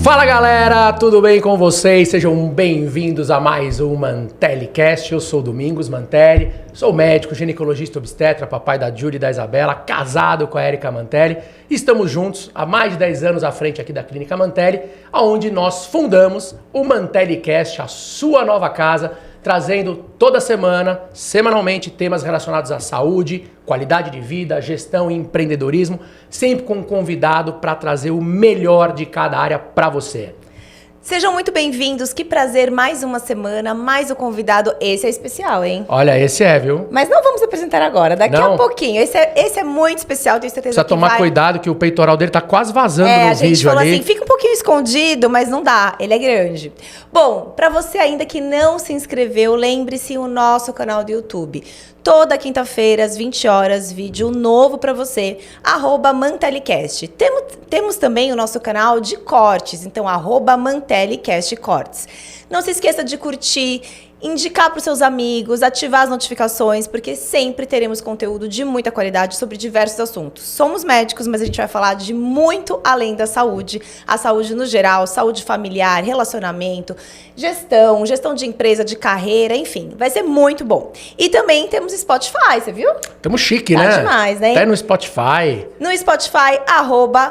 Fala galera, tudo bem com vocês? Sejam bem-vindos a mais um MantelliCast. Eu sou Domingos Mantelli, sou médico, ginecologista obstetra, papai da Júlia e da Isabela, casado com a Érica Mantelli. Estamos juntos há mais de 10 anos à frente aqui da Clínica Mantelli, onde nós fundamos o MantelliCast, a sua nova casa, trazendo toda semana, semanalmente, temas relacionados à saúde, qualidade de vida, gestão e empreendedorismo, sempre com um convidado para trazer o melhor de cada área para você. Sejam muito bem-vindos, que prazer, mais uma semana, mais um convidado, esse é especial, hein? Olha, esse é, viu? Mas não vamos apresentar agora, daqui a pouquinho, esse é muito especial, tenho certeza Precisa que tomar cuidado que o peitoral dele tá quase vazando no vídeo ali. A gente falou assim, fica um pouquinho escondido, mas não dá, ele é grande. Bom, para você ainda que não se inscreveu, lembre-se o nosso canal do YouTube. Toda quinta-feira, às 20 horas, vídeo novo para você, @MantelliCast. Temos também o nosso canal de cortes, então @MantelliCast Cortes. Não se esqueça de curtir, indicar para os seus amigos, ativar as notificações, porque sempre teremos conteúdo de muita qualidade sobre diversos assuntos. Somos médicos, mas a gente vai falar de muito além da saúde. A saúde no geral, saúde familiar, relacionamento, gestão de empresa, de carreira, enfim. Vai ser muito bom. E também temos Spotify, você viu? Tamo chique, tá né? Tá demais, né? Até no Spotify. No Spotify,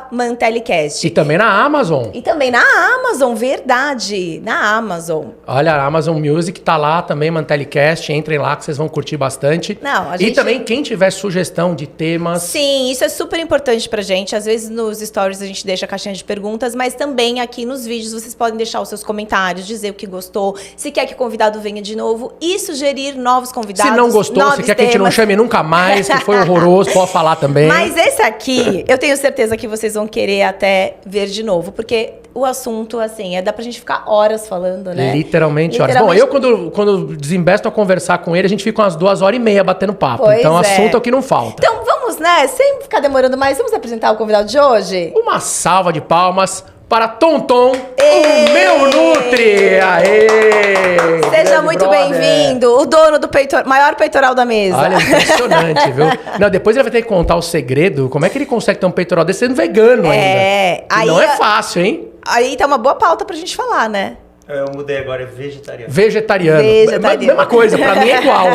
@MantelliCast. E também na Amazon. E também na Amazon, verdade. Na Amazon. Olha, a Amazon Music tá lá também, MantelliCast, entrem lá que vocês vão curtir bastante. Não, a gente... E também quem tiver sugestão de temas... Sim, isso é super importante pra gente. Às vezes nos stories a gente deixa a caixinha de perguntas, mas também aqui nos vídeos vocês podem deixar os seus comentários, dizer o que gostou, se quer que o convidado venha de novo e sugerir novos convidados. Se não gostou, se quer que a gente não chame nunca mais, que foi horroroso, pode falar também. Mas esse aqui, eu tenho certeza que vocês vão querer até ver de novo, porque o assunto, assim, dá pra gente ficar horas falando, né? Literalmente horas. Bom, eu quando desembesto a conversar com ele, a gente fica umas 2h30 batendo papo. Pois então, assunto é o que não falta. Então, vamos, né? Sem ficar demorando mais, vamos apresentar o convidado de hoje? Uma salva de palmas para Tonton, o meu Nutri! Aê! Seja muito bem-vindo, o dono do maior peitoral da mesa. Olha, impressionante, viu? Não, depois ele vai ter que contar o segredo. Como é que ele consegue ter um peitoral desse sendo vegano ainda? Aí não é fácil, hein? Aí tá uma boa pauta pra gente falar, né? Eu mudei agora, é vegetariano. Vegetariano. Mesma coisa, pra mim é igual.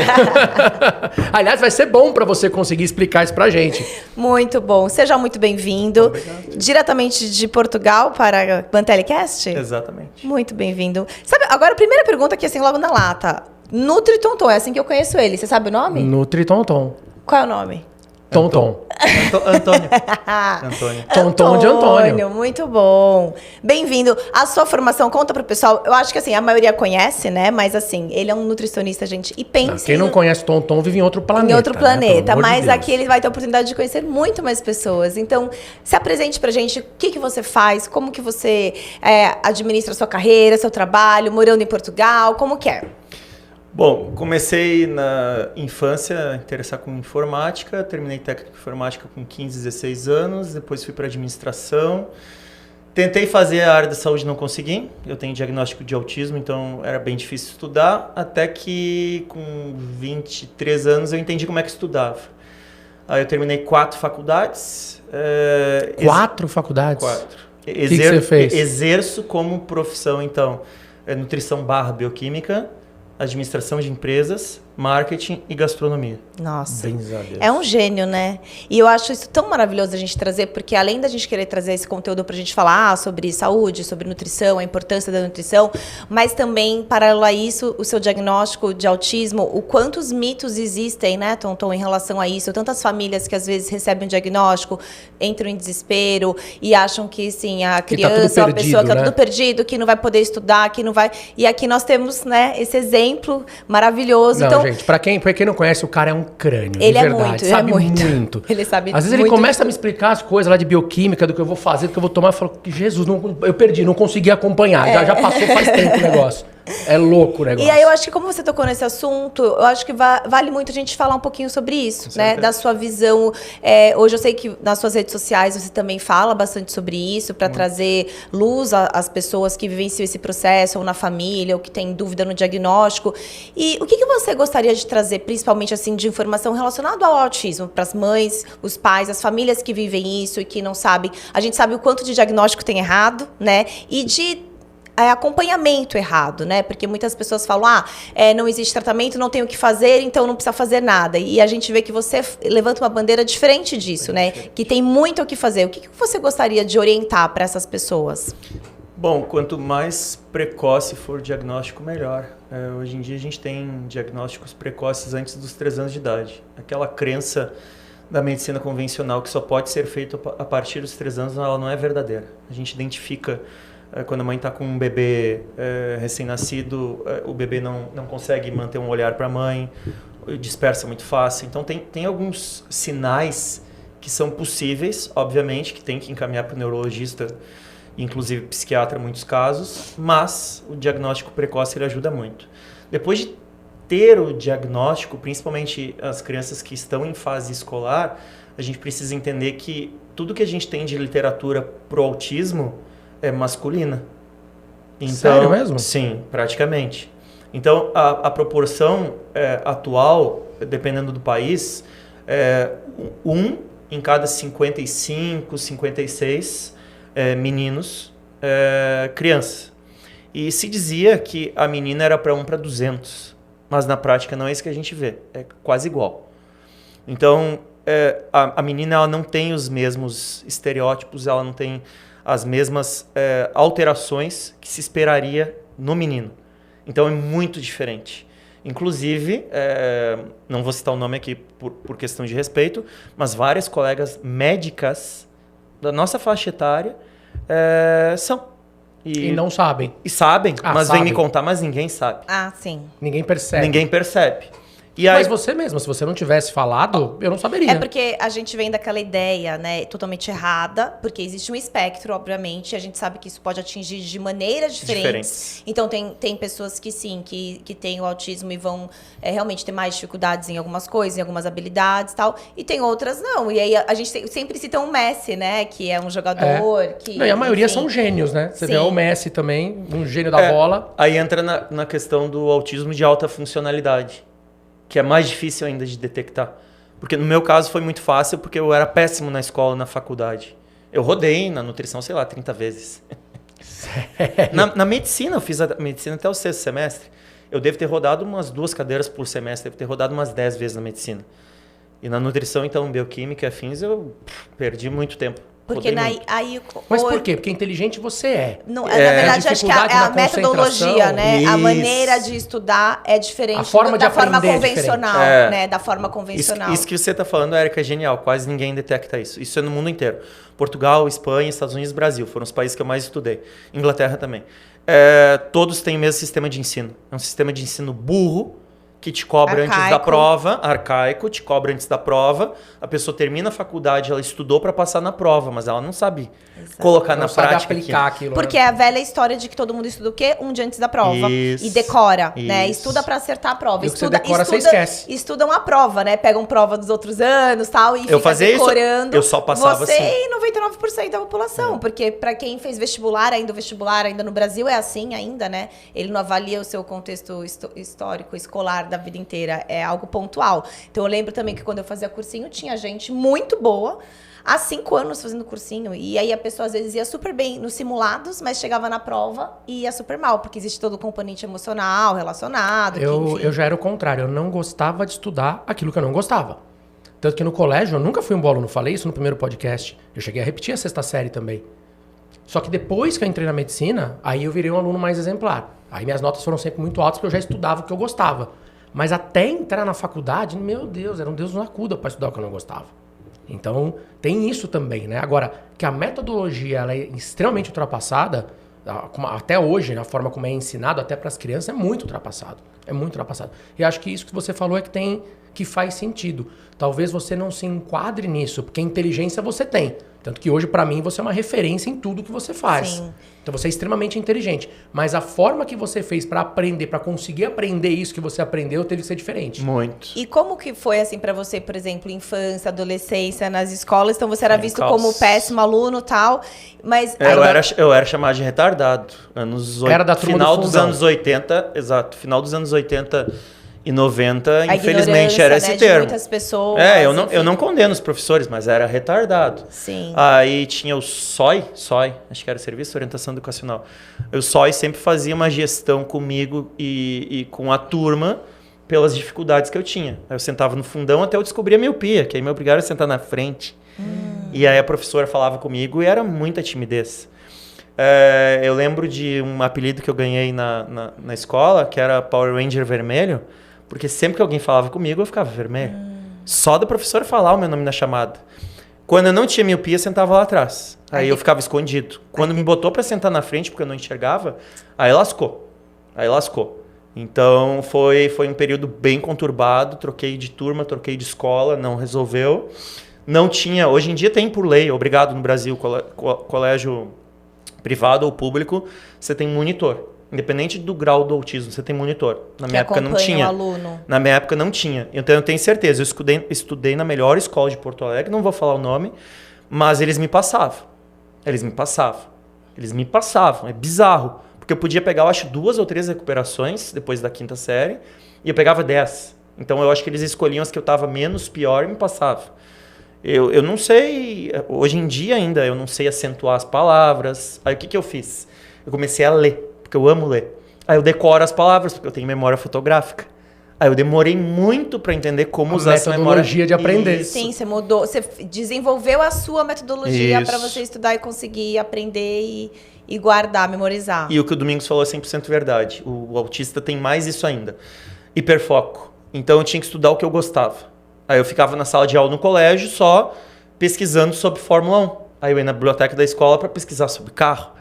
Aliás, vai ser bom pra você conseguir explicar isso pra gente. Muito bom. Seja muito bem-vindo. Obrigado. Diretamente de Portugal para MantelliCast? Exatamente. Muito bem-vindo. Sabe, agora a primeira pergunta aqui, assim, logo na lata. Nutri Tonton, é assim que eu conheço ele. Você sabe o nome? Nutri Tonton. Qual é o nome? Tonton. Antônio. Tonton de Antônio. Muito bom. Bem-vindo. A sua formação, conta pro pessoal. Eu acho que assim, a maioria conhece, né? Mas assim, ele é um nutricionista, gente. E pensa. Quem não conhece Tonton vive em outro planeta. Em outro planeta. Né? Mas aqui ele vai ter a oportunidade de conhecer muito mais pessoas. Então, se apresente pra gente o que você faz, como que você administra a sua carreira, seu trabalho, morando em Portugal, como que é? Bom, comecei na infância a interessar com informática, terminei técnico de informática com 15, 16 anos, depois fui para administração. Tentei fazer a área da saúde, não consegui. Eu tenho diagnóstico de autismo, então era bem difícil estudar, até que com 23 anos eu entendi como é que estudava. Aí eu terminei 4 faculdades. 4 faculdades? 4. O que você fez? Exerço como profissão, então, nutrição / bioquímica, administração de empresas, marketing e gastronomia. Nossa, Bens a Deus. É um gênio, né? E eu acho isso tão maravilhoso a gente trazer, porque além da gente querer trazer esse conteúdo pra gente falar sobre saúde, sobre nutrição, a importância da nutrição, mas também, paralelo a isso, o seu diagnóstico de autismo, o quantos mitos existem, né, Tonton, em relação a isso, tantas famílias que às vezes recebem um diagnóstico, entram em desespero e acham que, sim, a criança é uma pessoa que tá tudo perdido, que não vai poder estudar, que não vai... E aqui nós temos, né, esse exemplo maravilhoso. Não, então, gente, pra quem não conhece, o cara é um crânio, ele de verdade. muito, sabe ele é muito. Ele sabe Às vezes muito. ele começa a me explicar as coisas lá de bioquímica, do que eu vou fazer, do que eu vou tomar, eu falo, Jesus, eu perdi, não consegui acompanhar, já passou faz tempo o negócio. É louco o negócio. E aí eu acho que como você tocou nesse assunto, eu acho que vale muito a gente falar um pouquinho sobre isso, né? Da sua visão. Hoje eu sei que nas suas redes sociais você também fala bastante sobre isso, para trazer luz às pessoas que vivenciam esse processo, ou na família, ou que têm dúvida no diagnóstico. E o que você gostaria de trazer, principalmente assim, de informação relacionada ao autismo, para as mães, os pais, as famílias que vivem isso e que não sabem? A gente sabe o quanto de diagnóstico tem errado, né? E de acompanhamento errado, né? Porque muitas pessoas falam, não existe tratamento, não tem o que fazer, então não precisa fazer nada. E a gente vê que você levanta uma bandeira diferente disso, né? Que tem muito o que fazer. O que você gostaria de orientar para essas pessoas? Bom, quanto mais precoce for o diagnóstico, melhor. Hoje em dia a gente tem diagnósticos precoces antes dos 3 anos de idade. Aquela crença da medicina convencional que só pode ser feito a partir dos 3 anos, ela não é verdadeira. A gente identifica quando a mãe está com um bebê recém-nascido, o bebê não consegue manter um olhar para a mãe, dispersa muito fácil. Então tem alguns sinais que são possíveis, obviamente, que tem que encaminhar para o neurologista, inclusive psiquiatra em muitos casos, mas o diagnóstico precoce ele ajuda muito. Depois de ter o diagnóstico, principalmente as crianças que estão em fase escolar, a gente precisa entender que tudo que a gente tem de literatura pro autismo é masculina. Então, sério mesmo? Sim, praticamente. Então, a proporção atual, dependendo do país, é 1 em cada 55, 56 meninos, crianças. E se dizia que a menina era para 1 para 200. Mas na prática não é isso que a gente vê, é quase igual. Então, a menina ela não tem os mesmos estereótipos, ela não tem as mesmas alterações que se esperaria no menino. Então é muito diferente. Inclusive, não vou citar o nome aqui por questão de respeito, mas várias colegas médicas da nossa faixa etária são. E não sabem. E sabem, mas sabem. vem me contar, mas ninguém sabe. Sim. Ninguém percebe. Ninguém percebe. E aí, mas você mesmo, se você não tivesse falado, eu não saberia. É porque a gente vem daquela ideia, né, totalmente errada, porque existe um espectro, obviamente, e a gente sabe que isso pode atingir de maneiras diferentes. Então, tem pessoas que sim, que têm o autismo e vão realmente ter mais dificuldades em algumas coisas, em algumas habilidades e tal, e tem outras não. E aí a gente sempre cita um Messi, né, que é um jogador que... Não, e a maioria enfim, são gênios, né? Você vê sim. o Messi também, um gênio da bola. Aí entra na questão do autismo de alta funcionalidade, que é mais difícil ainda de detectar. Porque no meu caso foi muito fácil, porque eu era péssimo na escola, na faculdade. Eu rodei na nutrição, sei lá, 30 vezes. Sério? Na medicina, eu fiz a medicina até o 6º semestre. Eu devo ter rodado umas 2 cadeiras por semestre, devo ter rodado umas 10 vezes na medicina. E na nutrição, então, bioquímica e afins, eu perdi muito tempo. Porque Mas por quê? Porque inteligente você é. Não, na verdade, acho que a metodologia, né? Isso. A maneira de estudar é diferente A forma de da forma aprender é convencional, diferente. né? Da forma convencional. Isso que você está falando, Érica, é genial. Quase ninguém detecta isso. Isso é no mundo inteiro. Portugal, Espanha, Estados Unidos, Brasil. Foram os países que eu mais estudei. Inglaterra também. Todos têm o mesmo sistema de ensino. É um sistema de ensino burro, que te cobra antes da prova, arcaico, te cobra antes da prova, a pessoa termina a faculdade, ela estudou para passar na prova, mas ela não sabe colocar na prática. Não sabe aplicar aquilo. Porque é a velha história de que todo mundo estuda o quê? Um dia antes da prova. Isso, e decora, né? isso. Estuda para acertar a prova. E o que você decora, você esquece. Estudam a prova, né? Pegam prova dos outros anos tal, e Eu fazia decorando. Isso, eu só passava você assim. E 99% da população. Porque para quem fez vestibular, ainda o vestibular ainda no Brasil é assim ainda, né? Ele não avalia o seu contexto histórico, escolar da vida inteira. É algo pontual. Então eu lembro também que quando eu fazia cursinho, tinha gente muito boa, há 5 anos fazendo cursinho. E aí a pessoa às vezes ia super bem nos simulados, mas chegava na prova e ia super mal, porque existe todo o componente emocional relacionado. Eu já era o contrário, eu não gostava de estudar aquilo que eu não gostava. Tanto que no colégio eu nunca fui um bom aluno, falei isso no primeiro podcast. Eu cheguei a repetir a 6ª série também. Só que depois que eu entrei na medicina, aí eu virei um aluno mais exemplar. Aí minhas notas foram sempre muito altas, porque eu já estudava o que eu gostava. Mas até entrar na faculdade, meu Deus, era um Deus nos acuda para estudar o que eu não gostava. Então, tem isso também, né? Agora, que a metodologia ela é extremamente ultrapassada, até hoje, na forma como é ensinado, até para as crianças, é muito ultrapassado. É muito ultrapassado. E acho que isso que você falou é que faz sentido. Talvez você não se enquadre nisso, porque inteligência você tem. Tanto que hoje, pra mim, você é uma referência em tudo que você faz. Sim. Então você é extremamente inteligente. Mas a forma que você fez pra aprender, pra conseguir aprender isso que você aprendeu, teve que ser diferente. Muito. E como que foi, assim, pra você, por exemplo, infância, adolescência, nas escolas? Então você era visto caos. como péssimo aluno e tal, mas... Eu era chamado de retardado. Era da turma final do dos fundão. anos 80, exato. Final dos anos 80 e 90, A infelizmente ignorância, era né, esse de termo. muitas pessoas, eu enfim. não condeno os professores, mas era retardado. Sim. Aí tinha o SOI, acho que era Serviço de Orientação Educacional. O SOI sempre fazia uma gestão comigo e com a turma pelas dificuldades que eu tinha. Aí eu sentava no fundão até eu descobrir a miopia, que aí me obrigaram a sentar na frente. E aí a professora falava comigo e era muita timidez. Eu lembro de um apelido que eu ganhei na escola, que era Power Ranger Vermelho, porque sempre que alguém falava comigo, eu ficava vermelho. Só da professora falar o meu nome na chamada. Quando eu não tinha miopia, eu sentava lá atrás. Aí eu ficava escondido. Quando me botou para sentar na frente, porque eu não enxergava, aí lascou. Então foi um período bem conturbado. Troquei de turma, troquei de escola, não resolveu. Não tinha... Hoje em dia tem por lei, obrigado no Brasil, colégio privado ou público, você tem monitor. Independente do grau do autismo, você tem monitor. Na minha época não tinha. O aluno. Na minha época não tinha. Então eu tenho certeza. Eu estudei na melhor escola de Porto Alegre, não vou falar o nome, mas eles me passavam. É bizarro. Porque eu podia pegar, eu acho, 2 ou 3 recuperações depois da 5ª série e eu pegava 10. Então eu acho que eles escolhiam as que eu estava menos pior e me passavam. Eu não sei, hoje em dia ainda, eu não sei acentuar as palavras. Aí o que eu fiz? Eu comecei a ler. Porque eu amo ler. Aí eu decoro as palavras, porque eu tenho memória fotográfica. Aí eu demorei muito para entender como usar essa memória. Metodologia de aprender. Isso. Sim, você mudou, você desenvolveu a sua metodologia Isso. para você estudar e conseguir aprender e guardar, memorizar. E o que o Domingos falou é 100% verdade. O autista tem mais isso ainda. Hiperfoco. Então eu tinha que estudar o que eu gostava. Aí eu ficava na sala de aula no colégio só pesquisando sobre Fórmula 1. Aí eu ia na biblioteca da escola para pesquisar sobre carro.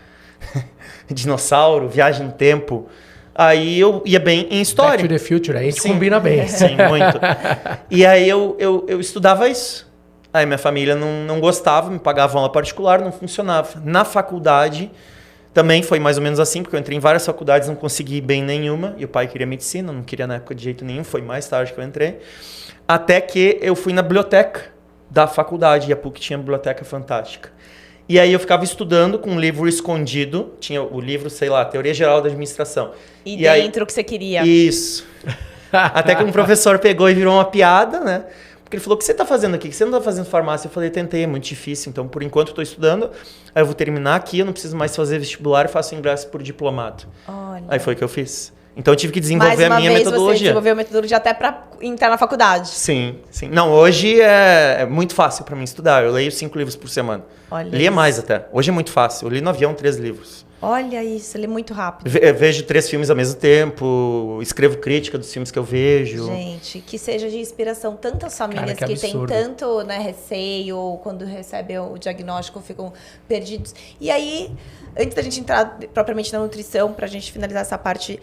Dinossauro, viagem no tempo. Aí eu ia bem em história. Back to the Future, aí a gente Sim. combina bem. Sim, muito. E aí eu estudava isso. Aí minha família não gostava, me pagava aula particular, não funcionava. Na faculdade também foi mais ou menos assim, porque eu entrei em várias faculdades, não consegui ir bem nenhuma. E o pai queria medicina, não queria na época de jeito nenhum, foi mais tarde que eu entrei. Até que eu fui na biblioteca da faculdade, e a PUC tinha uma biblioteca fantástica. E aí eu ficava estudando com um livro escondido, tinha o livro, sei lá, Teoria Geral da Administração. E dentro o que você queria. Isso. Até que um professor pegou e virou uma piada, né? Porque ele falou, o que você está fazendo aqui? Que você não está fazendo farmácia? Eu falei, tentei, é muito difícil. Então, por enquanto, eu estou estudando. Aí eu vou terminar aqui, eu não preciso mais fazer vestibular e faço ingresso por diplomado. Olha. Aí foi o que eu fiz. Então eu tive que desenvolver a minha Você metodologia. desenvolveu a metodologia até para entrar na faculdade. Sim. Não, hoje é muito fácil para mim estudar. Eu leio 5 livros por semana. Olha Lia isso. mais até. Hoje é muito fácil. Eu li no avião 3 livros. Olha isso, ele é muito rápido. Vejo 3 filmes ao mesmo tempo, escrevo crítica dos filmes que eu vejo. Gente, que seja de inspiração. Tantas famílias Cara, que que têm absurdo. tanto, né, receio, quando recebem o diagnóstico ficam perdidos. E aí, antes da gente entrar propriamente na nutrição, pra gente finalizar essa parte,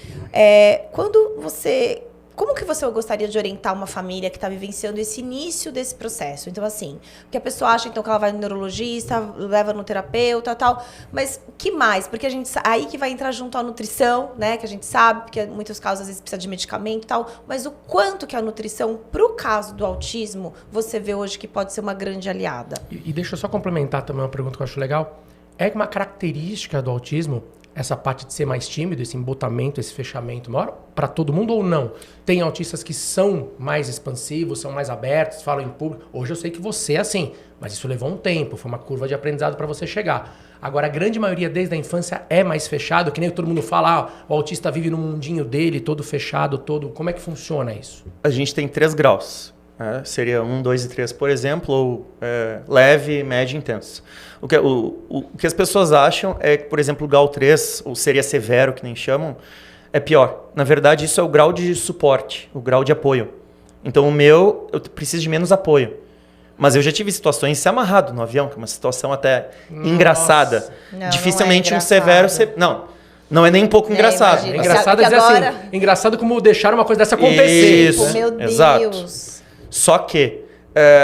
como que você gostaria de orientar uma família que está vivenciando esse início desse processo? Então, assim, porque a pessoa acha então que ela vai no neurologista, leva no terapeuta, tal, mas o que mais? Porque a gente aí que vai entrar junto à nutrição, né? Que a gente sabe, porque em muitos casos às vezes precisa de medicamento e tal, mas o quanto que a nutrição, pro caso do autismo, você vê hoje que pode ser uma grande aliada? E deixa eu só complementar também uma pergunta que eu acho legal. É uma característica do autismo essa parte de ser mais tímido, esse embotamento, esse fechamento maior para todo mundo ou não? Tem autistas que são mais expansivos, são mais abertos, falam em público. Hoje eu sei que você é assim, mas isso levou um tempo, foi uma curva de aprendizado para você chegar. Agora, a grande maioria desde a infância é mais fechado, que nem todo mundo fala, o autista vive no mundinho dele, todo fechado, todo... Como é que funciona isso? A gente tem 3 graus. Seria 1, 2 e 3, por exemplo, ou leve, médio e intenso. O que as pessoas acham é que, por exemplo, o grau 3, ou seria severo, que nem chamam, é pior. Na verdade, isso é o grau de suporte, o grau de apoio. Então, eu preciso de menos apoio. Mas eu já tive situações de ser amarrado no avião, que é uma situação até engraçada. Não, Dificilmente não é um severo... Não é nem um pouco engraçado. imagino. É engraçado Porque dizer agora- assim, engraçado como deixar uma coisa dessa acontecer. Isso. Meu Deus. Exato. Só que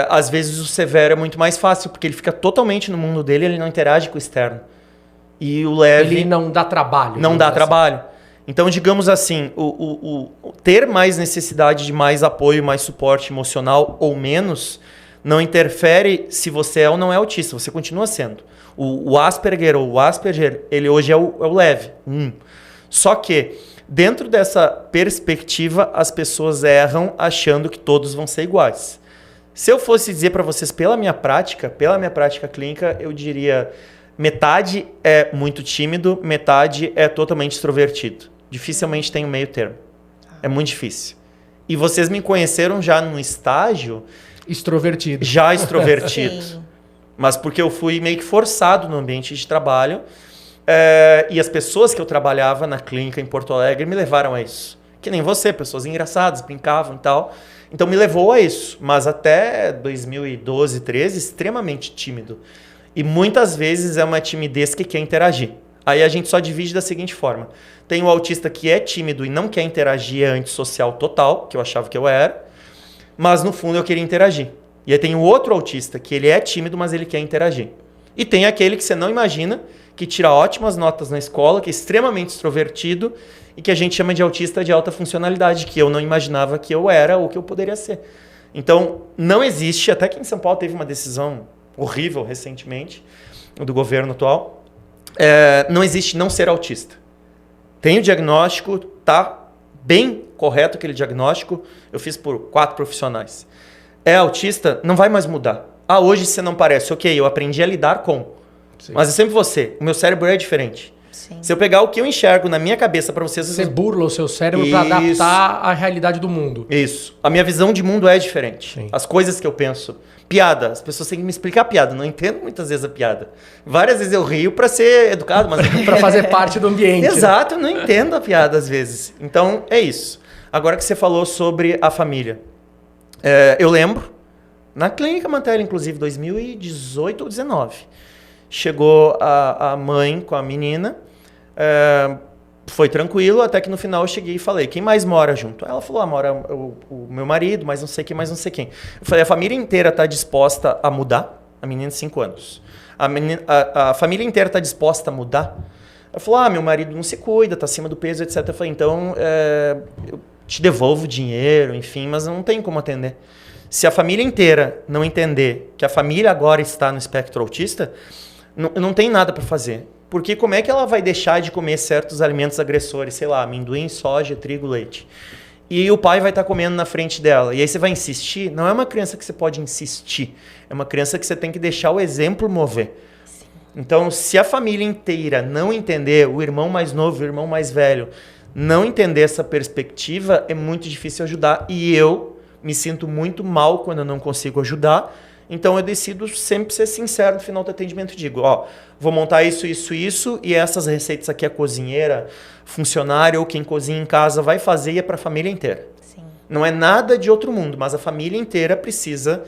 às vezes o severo é muito mais fácil, porque ele fica totalmente no mundo dele, ele não interage com o externo. E o leve... Ele não dá trabalho. Não dá trabalho. Então, digamos assim, o ter mais necessidade de mais apoio, mais suporte emocional ou menos, não interfere se você é ou não é autista, você continua sendo. O Asperger ou o Asperger, ele hoje é o leve. Só que, dentro dessa perspectiva, as pessoas erram achando que todos vão ser iguais. Se eu fosse dizer para vocês pela minha prática clínica, eu diria metade é muito tímido, metade é totalmente extrovertido. Dificilmente tem um meio termo. É muito difícil. E vocês me conheceram já num estágio... Extrovertido. Já extrovertido. Sim. Mas porque eu fui meio que forçado no ambiente de trabalho. E as pessoas que eu trabalhava na clínica em Porto Alegre me levaram a isso. Que nem você, pessoas engraçadas, brincavam e tal. Então me levou a isso. Mas até 2012, 2013, extremamente tímido. E muitas vezes é uma timidez que quer interagir. Aí a gente só divide da seguinte forma. Tem o autista que é tímido e não quer interagir, é antissocial total, que eu achava que eu era. Mas no fundo eu queria interagir. E aí tem o outro autista que ele é tímido, mas ele quer interagir. E tem aquele que você não imagina, que tira ótimas notas na escola, que é extremamente extrovertido e que a gente chama de autista de alta funcionalidade, que eu não imaginava que eu era ou que eu poderia ser. Então, não existe, até que em São Paulo teve uma decisão horrível recentemente, do governo atual, não existe não ser autista. Tem o diagnóstico, tá bem correto aquele diagnóstico, eu fiz por 4 profissionais. É autista, não vai mais mudar. Hoje você não parece, ok, eu aprendi a lidar com. Sim. Mas é sempre você, o meu cérebro é diferente. Sim. Se eu pegar o que eu enxergo na minha cabeça para vocês... Você burla o seu cérebro para adaptar à realidade do mundo. Isso. A minha visão de mundo é diferente. Sim. As coisas que eu penso. Piada. As pessoas têm que me explicar a piada. Não entendo muitas vezes a piada. Várias vezes eu rio para ser educado, mas... para fazer parte do ambiente. Exato. Eu não entendo a piada às vezes. Então, é isso. Agora que você falou sobre a família. Eu lembro, na Clínica Mantelli, inclusive, 2018 ou 2019, chegou a mãe com a menina... foi tranquilo, até que no final eu cheguei e falei, quem mais mora junto? Ela falou, mora o meu marido, mas não sei quem, mais não sei quem. Eu falei, a família inteira está disposta a mudar? A menina de 5 anos. A família inteira está disposta a mudar? Ela falou, meu marido não se cuida, está acima do peso, etc. Eu falei, então, eu te devolvo o dinheiro, enfim, mas não tem como atender. Se a família inteira não entender que a família agora está no espectro autista, não tem nada para fazer. Porque como é que ela vai deixar de comer certos alimentos agressores? Sei lá, amendoim, soja, trigo, leite. E o pai vai estar comendo na frente dela. E aí você vai insistir? Não é uma criança que você pode insistir. É uma criança que você tem que deixar o exemplo mover. Sim. Então, se a família inteira não entender, o irmão mais novo, o irmão mais velho, não entender essa perspectiva, é muito difícil ajudar. E eu me sinto muito mal quando eu não consigo ajudar. Então eu decido sempre ser sincero no final do atendimento e digo, vou montar isso, e essas receitas aqui a cozinheira, funcionário ou quem cozinha em casa vai fazer e é para a família inteira. Sim. Não é nada de outro mundo, mas a família inteira precisa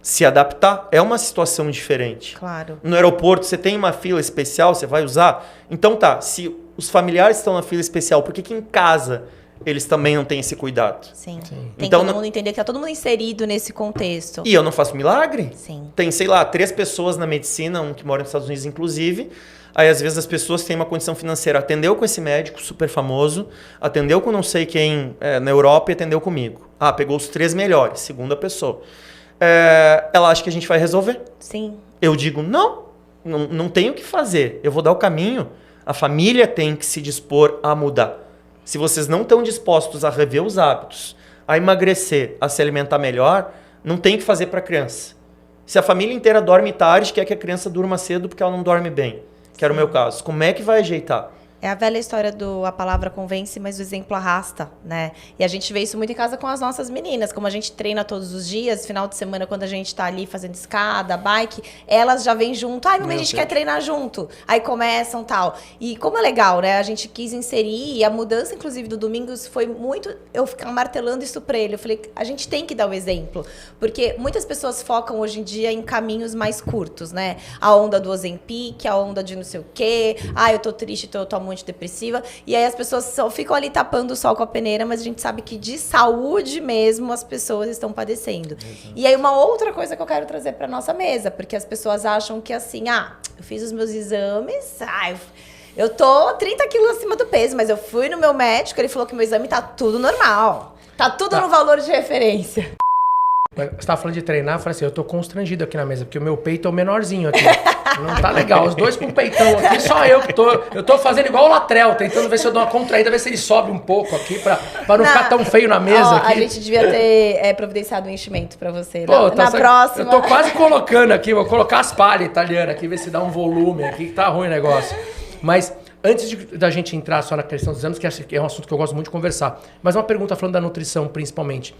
se adaptar. É uma situação diferente. Claro. No aeroporto você tem uma fila especial, você vai usar? Então tá, se os familiares estão na fila especial, por que em casa... eles também não têm esse cuidado? Sim. Tem então, todo mundo entender que tá todo mundo inserido nesse contexto. E eu não faço milagre? Sim. Tem, sei lá, 3 pessoas na medicina, um que mora nos Estados Unidos, inclusive. Aí, às vezes, as pessoas têm uma condição financeira. Atendeu com esse médico super famoso, atendeu com não sei quem na Europa e atendeu comigo. Pegou os 3 melhores, segunda pessoa. Ela acha que a gente vai resolver. Sim. Eu digo, não tenho o que fazer. Eu vou dar o caminho. A família tem que se dispor a mudar. Se vocês não estão dispostos a rever os hábitos, a emagrecer, a se alimentar melhor, não tem o que fazer para a criança. Se a família inteira dorme tarde, quer que a criança durma cedo porque ela não dorme bem, que era o meu caso. Como é que vai ajeitar? É a velha história a palavra convence, mas o exemplo arrasta, né? E a gente vê isso muito em casa com as nossas meninas. Como a gente treina todos os dias, final de semana, quando a gente tá ali fazendo escada, bike, elas já vêm junto. Mamãe, a gente quer treinar junto. Aí começam tal. E como é legal, né? A gente quis inserir, e a mudança, inclusive, do Domingos foi muito... Eu ficar martelando isso pra ele. Eu falei, a gente tem que dar o exemplo. Porque muitas pessoas focam hoje em dia em caminhos mais curtos, né? A onda do Ozempic, a onda de não sei o quê. Eu tô triste, então eu tomo antidepressiva. E aí as pessoas só ficam ali tapando o sol com a peneira, mas a gente sabe que de saúde mesmo as pessoas estão padecendo. Exato. E aí uma outra coisa que eu quero trazer para nossa mesa, porque as pessoas acham que assim, eu fiz os meus exames, eu tô 30 quilos acima do peso, mas eu fui no meu médico, ele falou que meu exame tá tudo normal. Tá tudo no valor de referência. Você tava falando de treinar, eu falei assim, eu tô constrangido aqui na mesa, porque o meu peito é o menorzinho aqui. Não tá legal, os dois com peitão aqui, só eu que tô... Eu tô fazendo igual o Latrell, tentando ver se eu dou uma contraída, ver se ele sobe um pouco aqui, pra não ficar tão feio na mesa aqui. A gente devia ter providenciado um enchimento pra você. Pô, na próxima... Eu tô quase colocando aqui, vou colocar as palhas italianas aqui, ver se dá um volume aqui, que tá ruim o negócio. Mas... Antes da gente entrar só na questão dos exames, que é um assunto que eu gosto muito de conversar, mas uma pergunta falando da nutrição principalmente.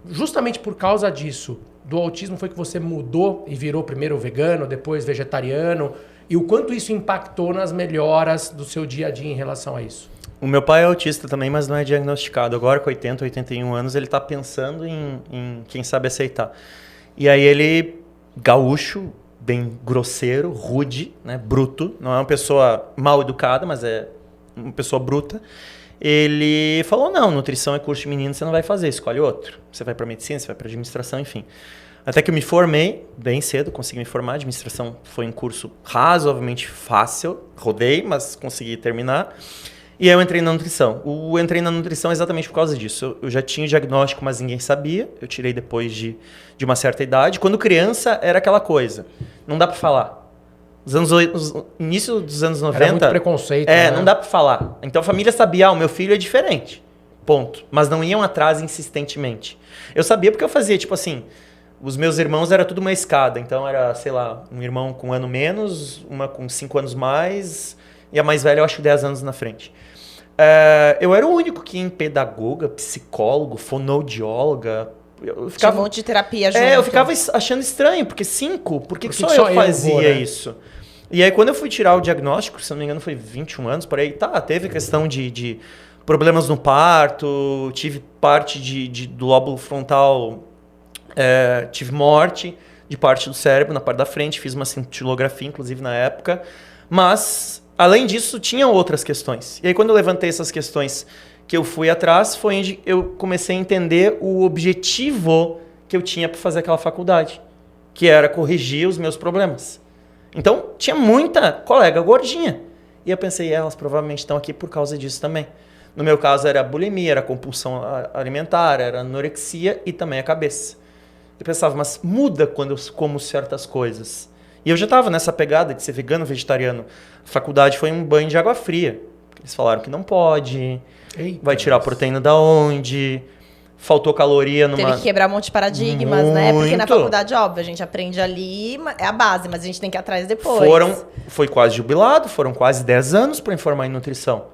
Justamente por causa disso, do autismo, foi que você mudou e virou primeiro vegano, depois vegetariano, e o quanto isso impactou nas melhoras do seu dia a dia em relação a isso? O meu pai é autista também, mas não é diagnosticado. Agora, com 80, 81 anos, ele está pensando em quem sabe aceitar. E aí ele, gaúcho, bem grosseiro, rude, né, bruto, não é uma pessoa mal educada, mas é uma pessoa bruta. Ele falou, não, nutrição é curso de menino, você não vai fazer, escolhe outro. Você vai para medicina, você vai para administração, enfim. Até que eu me formei bem cedo, consegui me formar. Administração foi um curso razoavelmente fácil, rodei, mas consegui terminar. E aí eu entrei na nutrição. Eu entrei na nutrição exatamente por causa disso. Eu já tinha o diagnóstico, mas ninguém sabia. Eu tirei depois de uma certa idade. Quando criança, era aquela coisa. Não dá para falar. Início dos anos 90... Era muito preconceito. Né? Não dá para falar. Então a família sabia, o meu filho é diferente. Ponto. Mas não iam atrás insistentemente. Eu sabia porque eu fazia, tipo assim... Os meus irmãos era tudo uma escada. Então era, sei lá, um irmão com um ano menos, uma com 5 anos mais... E a mais velha, eu acho, 10 anos na frente. Eu era o único que ia em pedagoga, psicólogo, fonoaudióloga. Tinha um monte de terapia junto. Eu ficava achando estranho, porque 5? Por que só eu fazia isso? E aí, quando eu fui tirar o diagnóstico, se não me engano, foi 21 anos, por aí, teve questão de problemas no parto, tive parte do lóbulo frontal, tive morte de parte do cérebro, na parte da frente, fiz uma cintilografia, inclusive, na época, mas... Além disso, tinham outras questões. E aí, quando eu levantei essas questões que eu fui atrás, foi onde eu comecei a entender o objetivo que eu tinha para fazer aquela faculdade, que era corrigir os meus problemas. Então, tinha muita colega gordinha. E eu pensei, elas provavelmente estão aqui por causa disso também. No meu caso, era bulimia, era compulsão alimentar, era anorexia e também a cabeça. Eu pensava, mas muda quando eu como certas coisas. E eu já estava nessa pegada de ser vegano, vegetariano. A faculdade foi um banho de água fria. Eles falaram que não pode, vai tirar a proteína da onde, faltou caloria numa... Teve que quebrar um monte de paradigmas, né? Porque na faculdade, óbvio, a gente aprende ali, é a base, mas a gente tem que ir atrás depois. Foi quase jubilado, foram quase 10 anos para me formar em nutrição.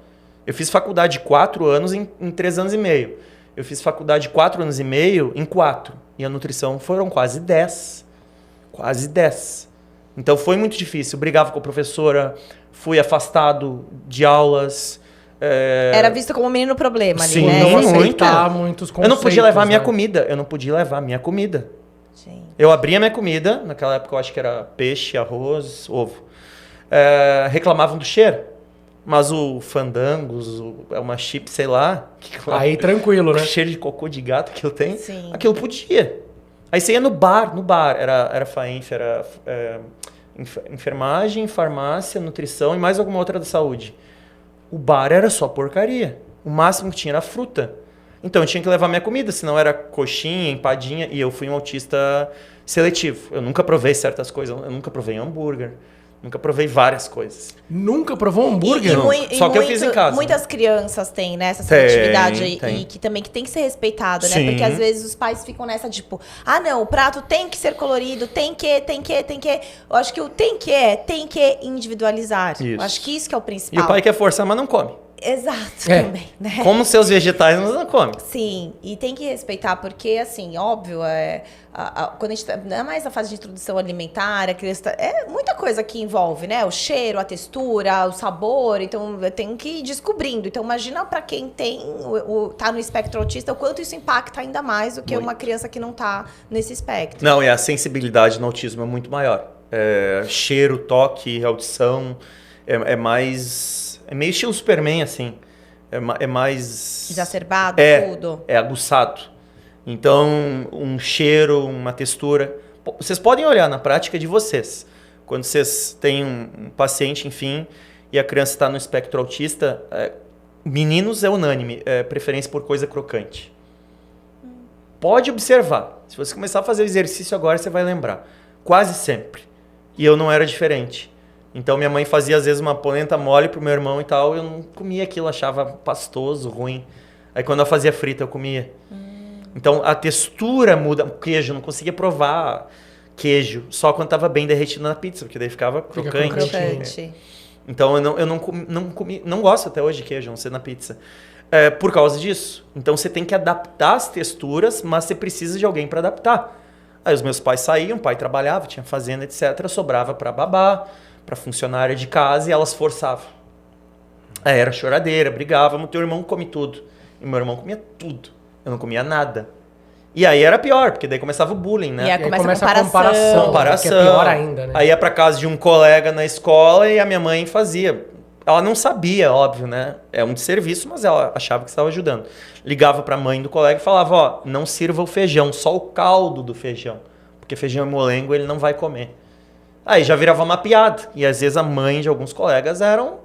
Eu fiz faculdade de 4 anos em 3 anos e meio. Eu fiz faculdade de 4 anos e meio em 4. E a nutrição foram quase 10. Quase 10. Então foi muito difícil. Eu brigava com a professora, fui afastado de aulas. Era visto como um menino problema ali, sim, né? Não aceitar muitos conceitos. Eu não podia levar minha comida. Sim. Eu abria minha comida, naquela época eu acho que era peixe, arroz, ovo. Reclamavam do cheiro. Mas o Fandangos, uma chip, sei lá. Aí tranquilo, né? Cheiro de cocô de gato que eu tenho. Sim. Aquilo podia. Aí você ia no bar, era FAENF, era enfermagem, farmácia, nutrição e mais alguma outra da saúde. O bar era só porcaria. O máximo que tinha era fruta. Então eu tinha que levar minha comida, senão era coxinha, empadinha, e eu fui um autista seletivo. Eu nunca provei certas coisas, eu nunca provei hambúrguer. Nunca provei várias coisas. Nunca provou um hambúrguer? Só que eu fiz em casa. Muitas crianças têm, né, essa seletividade e que também tem que ser respeitada, né? Porque às vezes os pais ficam nessa, tipo, não, o prato tem que ser colorido, tem que. Eu acho que o tem que individualizar. Isso. Eu acho que isso que é o principal. E o pai quer forçar, mas não come. Exato, também, né? Como seus vegetais, mas não come. Sim, e tem que respeitar, porque, assim, óbvio, quando a gente ainda mais na fase de introdução alimentar, a criança é muita coisa que envolve, né? O cheiro, a textura, o sabor, então tem que ir descobrindo. Então, imagina para quem tá no espectro autista, o quanto isso impacta ainda mais do que uma criança que não tá nesse espectro. Não, e a sensibilidade no autismo é muito maior. Cheiro, toque, audição, é mais... É meio estilo Superman, assim. É mais... Exacerbado, tudo. É aguçado. Então, um cheiro, uma textura. Vocês podem olhar na prática de vocês. Quando vocês têm um paciente, enfim, e a criança está no espectro autista, meninos é unânime, preferência por coisa crocante. Pode observar. Se você começar a fazer o exercício agora, você vai lembrar. Quase sempre. E eu não era diferente. Então, minha mãe fazia, às vezes, uma polenta mole pro meu irmão e tal. Eu não comia aquilo, achava pastoso, ruim. Aí, quando ela fazia frita, eu comia. Então, a textura muda. O queijo, eu não conseguia provar queijo. Só quando estava bem derretido na pizza, porque daí ficava crocante. Crocante. Então, eu não comi, não gosto até hoje de queijo, não sei na pizza. Por causa disso. Então, você tem que adaptar as texturas, mas você precisa de alguém para adaptar. Aí, os meus pais saíam, o pai trabalhava, tinha fazenda, etc. Sobrava para babá, para funcionária de casa, e elas forçavam. Aí, era choradeira, brigávamos, teu irmão come tudo. E meu irmão comia tudo. Eu não comia nada. E aí era pior, porque daí começava o bullying, né? E aí começa a comparação. Que é pior ainda, né? Aí ia pra casa de um colega na escola e a minha mãe fazia. Ela não sabia, óbvio, né? É um desserviço, mas ela achava que estava ajudando. Ligava pra mãe do colega e falava, ó, não sirva o feijão, só o caldo do feijão. Porque feijão é molengo, ele não vai comer. Aí já virava uma piada. E às vezes a mãe de alguns colegas eram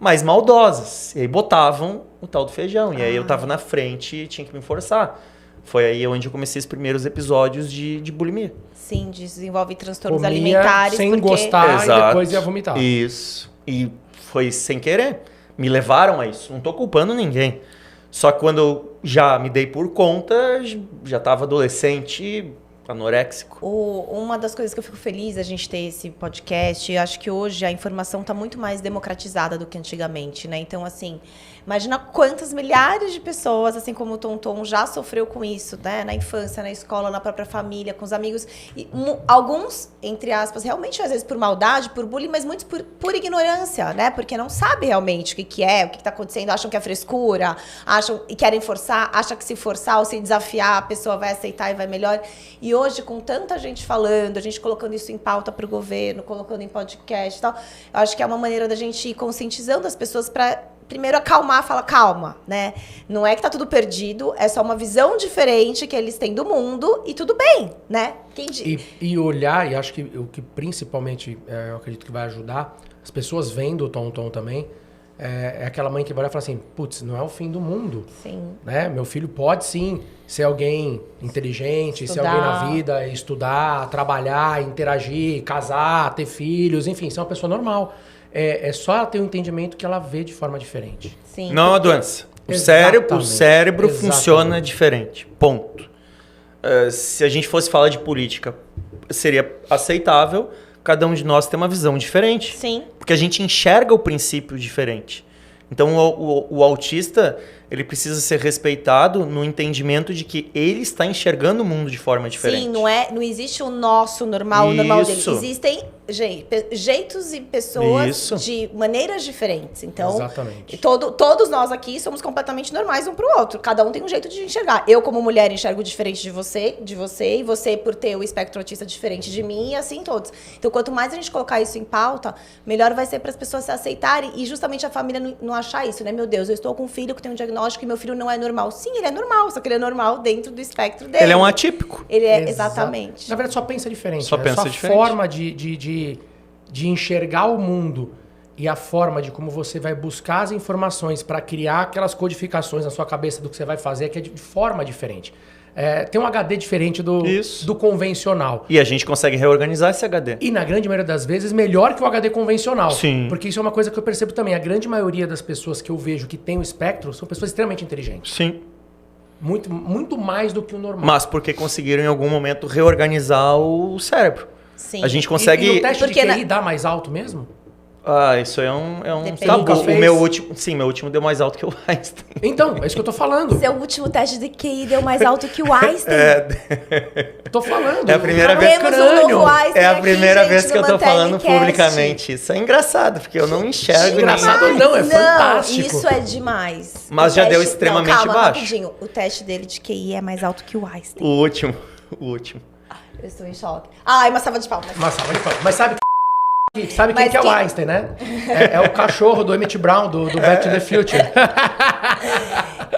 mais maldosas. E aí botavam o tal do feijão. E aí eu tava na frente e tinha que me forçar. Foi aí onde eu comecei os primeiros episódios de bulimia. Sim, desenvolve transtornos Comia alimentares. sem porque... gostar. Exato. E depois ia vomitar. Isso. E foi sem querer. Me levaram a isso. Não tô culpando ninguém. Só que quando eu já me dei por conta, já tava adolescente, anoréxico. Uma das coisas que eu fico feliz a gente ter esse podcast, eu acho que hoje a informação está muito mais democratizada do que antigamente, né? Então, assim, imagina quantas milhares de pessoas, assim como o Tonton, já sofreu com isso, né? Na infância, na escola, na própria família, com os amigos. E alguns, entre aspas, realmente, às vezes por maldade, por bullying, mas muitos por ignorância, né? Porque não sabe realmente o que é, o que está acontecendo, acham que é frescura, acham e querem forçar, acham que se forçar ou se desafiar, a pessoa vai aceitar e vai melhor. E hoje, com tanta gente falando, a gente colocando isso em pauta para o governo, colocando em podcast e tal, eu acho que é uma maneira da gente ir conscientizando as pessoas para primeiro acalmar, falar calma, né? Não é que tá tudo perdido, é só uma visão diferente que eles têm do mundo e tudo bem, né? Quem diz? E olhar, e acho que o que principalmente eu acredito que vai ajudar, as pessoas vendo o Tonton também, é aquela mãe que vai olhar e fala assim, putz, não é o fim do mundo. Sim. Né? Meu filho pode sim ser alguém inteligente, ser alguém na vida, estudar, trabalhar, interagir, casar, ter filhos, enfim, ser uma pessoa normal. É só ela ter um entendimento que ela vê de forma diferente. Sim. Não é uma doença. O cérebro funciona diferente. Ponto. Se a gente fosse falar de política, seria aceitável cada um de nós ter uma visão diferente. Sim. Porque a gente enxerga o princípio diferente. Então, o autista, ele precisa ser respeitado no entendimento de que ele está enxergando o mundo de forma diferente. Sim, não existe o nosso normal, o normal dele. Isso. Existem jeitos e pessoas Isso. de maneiras diferentes. Então, exatamente. Todos nós aqui somos completamente normais um pro outro. Cada um tem um jeito de enxergar. Eu, como mulher, enxergo diferente de você, e você, por ter o espectro autista, diferente de mim, e assim todos. Então, quanto mais a gente colocar isso em pauta, melhor vai ser para as pessoas se aceitarem e justamente a família não achar isso, né? Meu Deus, eu estou com um filho que tem um diagnóstico e meu filho não é normal. Sim, ele é normal, só que ele é normal dentro do espectro dele. Ele é um atípico. Ele é, exatamente. Na verdade, só pensa diferente. Só pensa sua diferente. forma de enxergar o mundo e a forma de como você vai buscar as informações para criar aquelas codificações na sua cabeça do que você vai fazer, que é de forma diferente. Tem um HD diferente do convencional. E a gente consegue reorganizar esse HD. E na grande maioria das vezes, melhor que o HD convencional. Sim. Porque isso é uma coisa que eu percebo também. A grande maioria das pessoas que eu vejo que tem o espectro são pessoas extremamente inteligentes. Sim. Muito, muito mais do que o normal. Mas porque conseguiram em algum momento reorganizar o cérebro. Sim. A gente consegue... E no teste Porque de QI dá mais alto mesmo? Ah, isso aí é um Depende. tabu. Nunca fez? Meu último deu mais alto que o Einstein. Então, é isso que eu tô falando. Seu último teste de QI deu mais alto que o Einstein. Tô falando. É a primeira vez Temos um novo Einstein É a aqui, primeira gente, vez que no eu tô falando Mantelecast. publicamente. Isso é engraçado, porque eu não enxergo Engraçado ninguém. não, é fantástico. Isso é demais. Mas O já deu teste- extremamente não, calma, baixo. Rapidinho. O teste dele de QI é mais alto que o Einstein. O último. Eu estou em choque. Ai, uma salva de palmas. Mas sabe Sabe quem que é o Einstein, né? É o cachorro do Emmett Brown, do Back to the Future.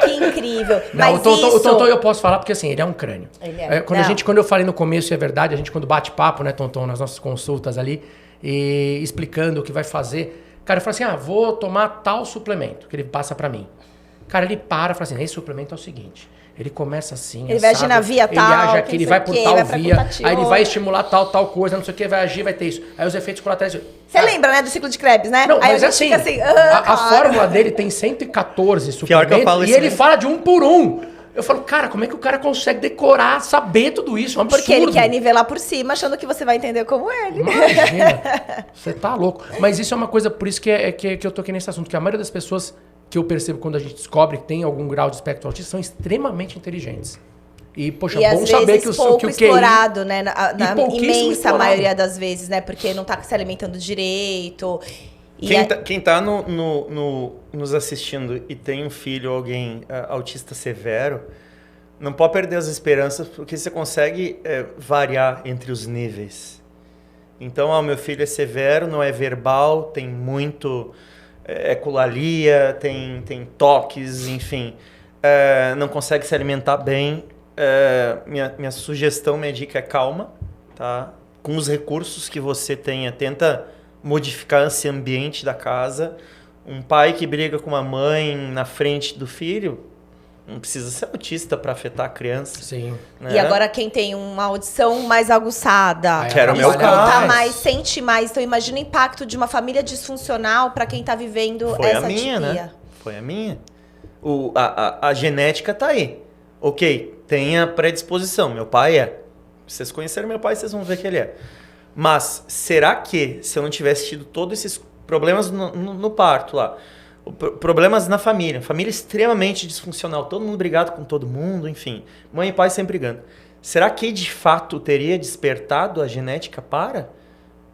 Que incrível. Não, Mas o Tonton eu posso falar porque assim, ele é um crânio. Ele é. Quando eu falei no começo, é verdade, a gente quando bate papo, né, Tonton, nas nossas consultas ali, e explicando o que vai fazer, cara, eu falo assim, vou tomar tal suplemento, que ele passa pra mim. Cara, ele para e fala assim, esse suplemento é o seguinte, ele começa assim, ele vai agir na via ele tal, age aqui, ele vai por tal via, aí ele vai estimular tal coisa, não sei o que, vai agir, vai ter isso. Aí os efeitos colaterais... Você lembra, né, do ciclo de Krebs, né? Não, aí mas a gente assim, fica a fórmula dele tem 114 suplementos e ele mesmo. fala de um por um. Eu falo, cara, como é que o cara consegue decorar, saber tudo isso? É um absurdo. Porque ele quer nivelar por cima, achando que você vai entender como ele. Imagina, você tá louco. Mas isso é uma coisa, por isso que eu toquei nesse assunto, que a maioria das pessoas que eu percebo quando a gente descobre que tem algum grau de espectro autista são extremamente inteligentes. E, poxa, e bom às saber vezes que o QI... explorado, né? Na pouquíssimo imensa explorado. maioria das vezes, né? Porque não tá se alimentando direito. E Quem tá nos assistindo e tem um filho ou alguém autista severo, não pode perder as esperanças, porque você consegue variar entre os níveis. Então, o meu filho é severo, não é verbal, tem muito ecolalia, tem toques, enfim. Não consegue se alimentar bem. Minha sugestão, minha dica é calma, tá? Com os recursos que você tenha, tenta modificar esse ambiente da casa. Um pai que briga com uma mãe na frente do filho, não precisa ser autista para afetar a criança. Sim. Né? E agora quem tem uma audição mais aguçada, Que era o meu escuta caso. mais, sente mais. Então imagina o impacto de uma família disfuncional para quem tá vivendo Foi essa a minha, atipia. né? Foi a minha. A genética tá aí. Ok, tem a predisposição. Meu pai é. Vocês conheceram meu pai, vocês vão ver que ele é. Mas será que se eu não tivesse tido todos esses problemas no parto lá, problemas na família extremamente disfuncional, todo mundo brigado com todo mundo, enfim, mãe e pai sempre brigando, será que de fato teria despertado a genética para?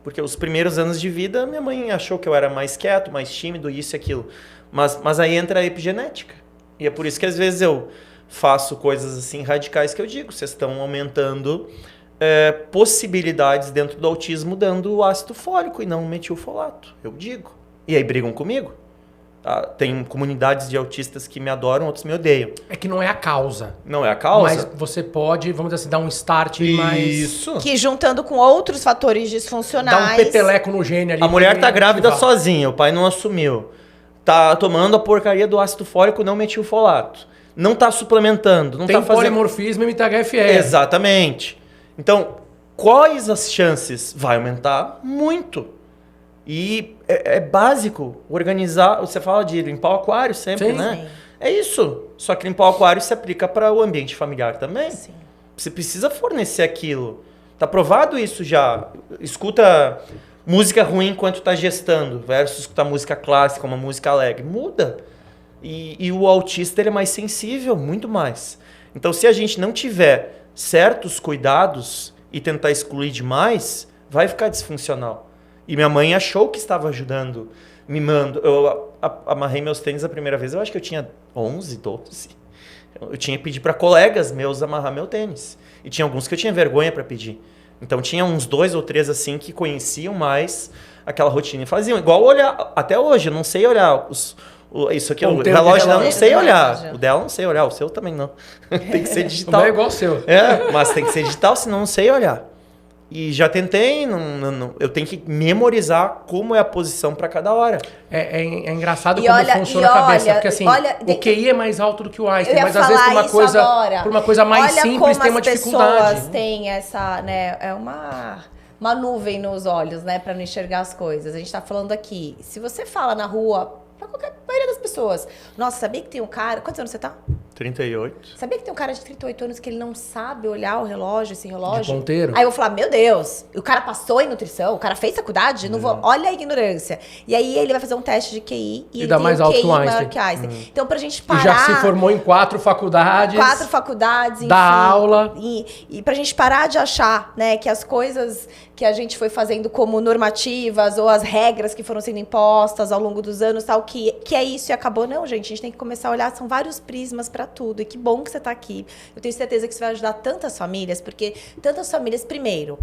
Porque os primeiros anos de vida, minha mãe achou que eu era mais quieto, mais tímido, isso e aquilo. Mas aí entra a epigenética. E é por isso que às vezes eu faço coisas assim radicais que eu digo, vocês estão aumentando possibilidades dentro do autismo dando ácido fólico e não metilfolato, eu digo. E aí brigam comigo. Tem comunidades de autistas que me adoram, outros me odeiam. É que não é a causa. Não é a causa? Mas você pode, vamos dizer assim, dar um start mais... Isso. Que juntando com outros fatores disfuncionais... Dar um peteleco no gene ali. A mulher tá grávida ativar. sozinha, o pai não assumiu. Tá tomando a porcaria do ácido fólico não metilfolato. Não tá suplementando, não Tem tá fazendo... polimorfismo e MTHFR. Exatamente. Então, quais as chances? Vai aumentar muito. E é básico organizar. Você fala de limpar o aquário sempre, Sim. né? Sim. É isso. Só que limpar o aquário se aplica para o ambiente familiar também. Sim. Você precisa fornecer aquilo. Tá provado isso já. Escuta música ruim enquanto tá gestando versus escutar música clássica, uma música alegre. Muda. E o autista ele é mais sensível, muito mais. Então, se a gente não tiver certos cuidados e tentar excluir demais, vai ficar disfuncional. E minha mãe achou que estava ajudando, mimando. Eu amarrei meus tênis a primeira vez, eu acho que eu tinha 11, 12. Eu tinha que pedir para colegas meus amarrar meu tênis. E tinha alguns que eu tinha vergonha para pedir. Então tinha uns 2 ou 3 assim que conheciam mais aquela rotina e faziam. Igual olhar, até hoje, eu não sei olhar isso aqui, o relógio dela, eu não sei olhar. O dela eu não sei olhar, o seu também não. Tem que ser digital. Não é igual o seu. Mas tem que ser digital, senão eu não sei olhar. E já tentei, eu tenho que memorizar como é a posição para cada hora. É engraçado como funciona a cabeça. Porque assim, o QI é mais alto do que o Einstein, mas às vezes por uma coisa mais simples tem uma dificuldade. As pessoas têm essa, né, é uma nuvem nos olhos, né, para não enxergar as coisas. A gente tá falando aqui, se você fala na rua, pra qualquer maioria das pessoas, nossa, sabia que tem um cara, quantos anos você tá? 38. Sabia que tem um cara de 38 anos que ele não sabe olhar o relógio, esse relógio? De ponteiro. Aí eu vou falar, meu Deus, o cara passou em nutrição, o cara fez faculdade, não vou, olha a ignorância. E aí ele vai fazer um teste de QI e ele dá tem mais um alto QI que o Einstein. maior que Einstein. Então pra gente parar... E já se formou em 4 faculdades. 4 faculdades, enfim. Dá aula. E pra gente parar de achar, né, que as coisas que a gente foi fazendo como normativas ou as regras que foram sendo impostas ao longo dos anos, tal, que é isso e acabou. Não, gente, a gente tem que começar a olhar, são vários prismas pra tudo. E que bom que você tá aqui. Eu tenho certeza que isso vai ajudar tantas famílias, porque tantas famílias, primeiro,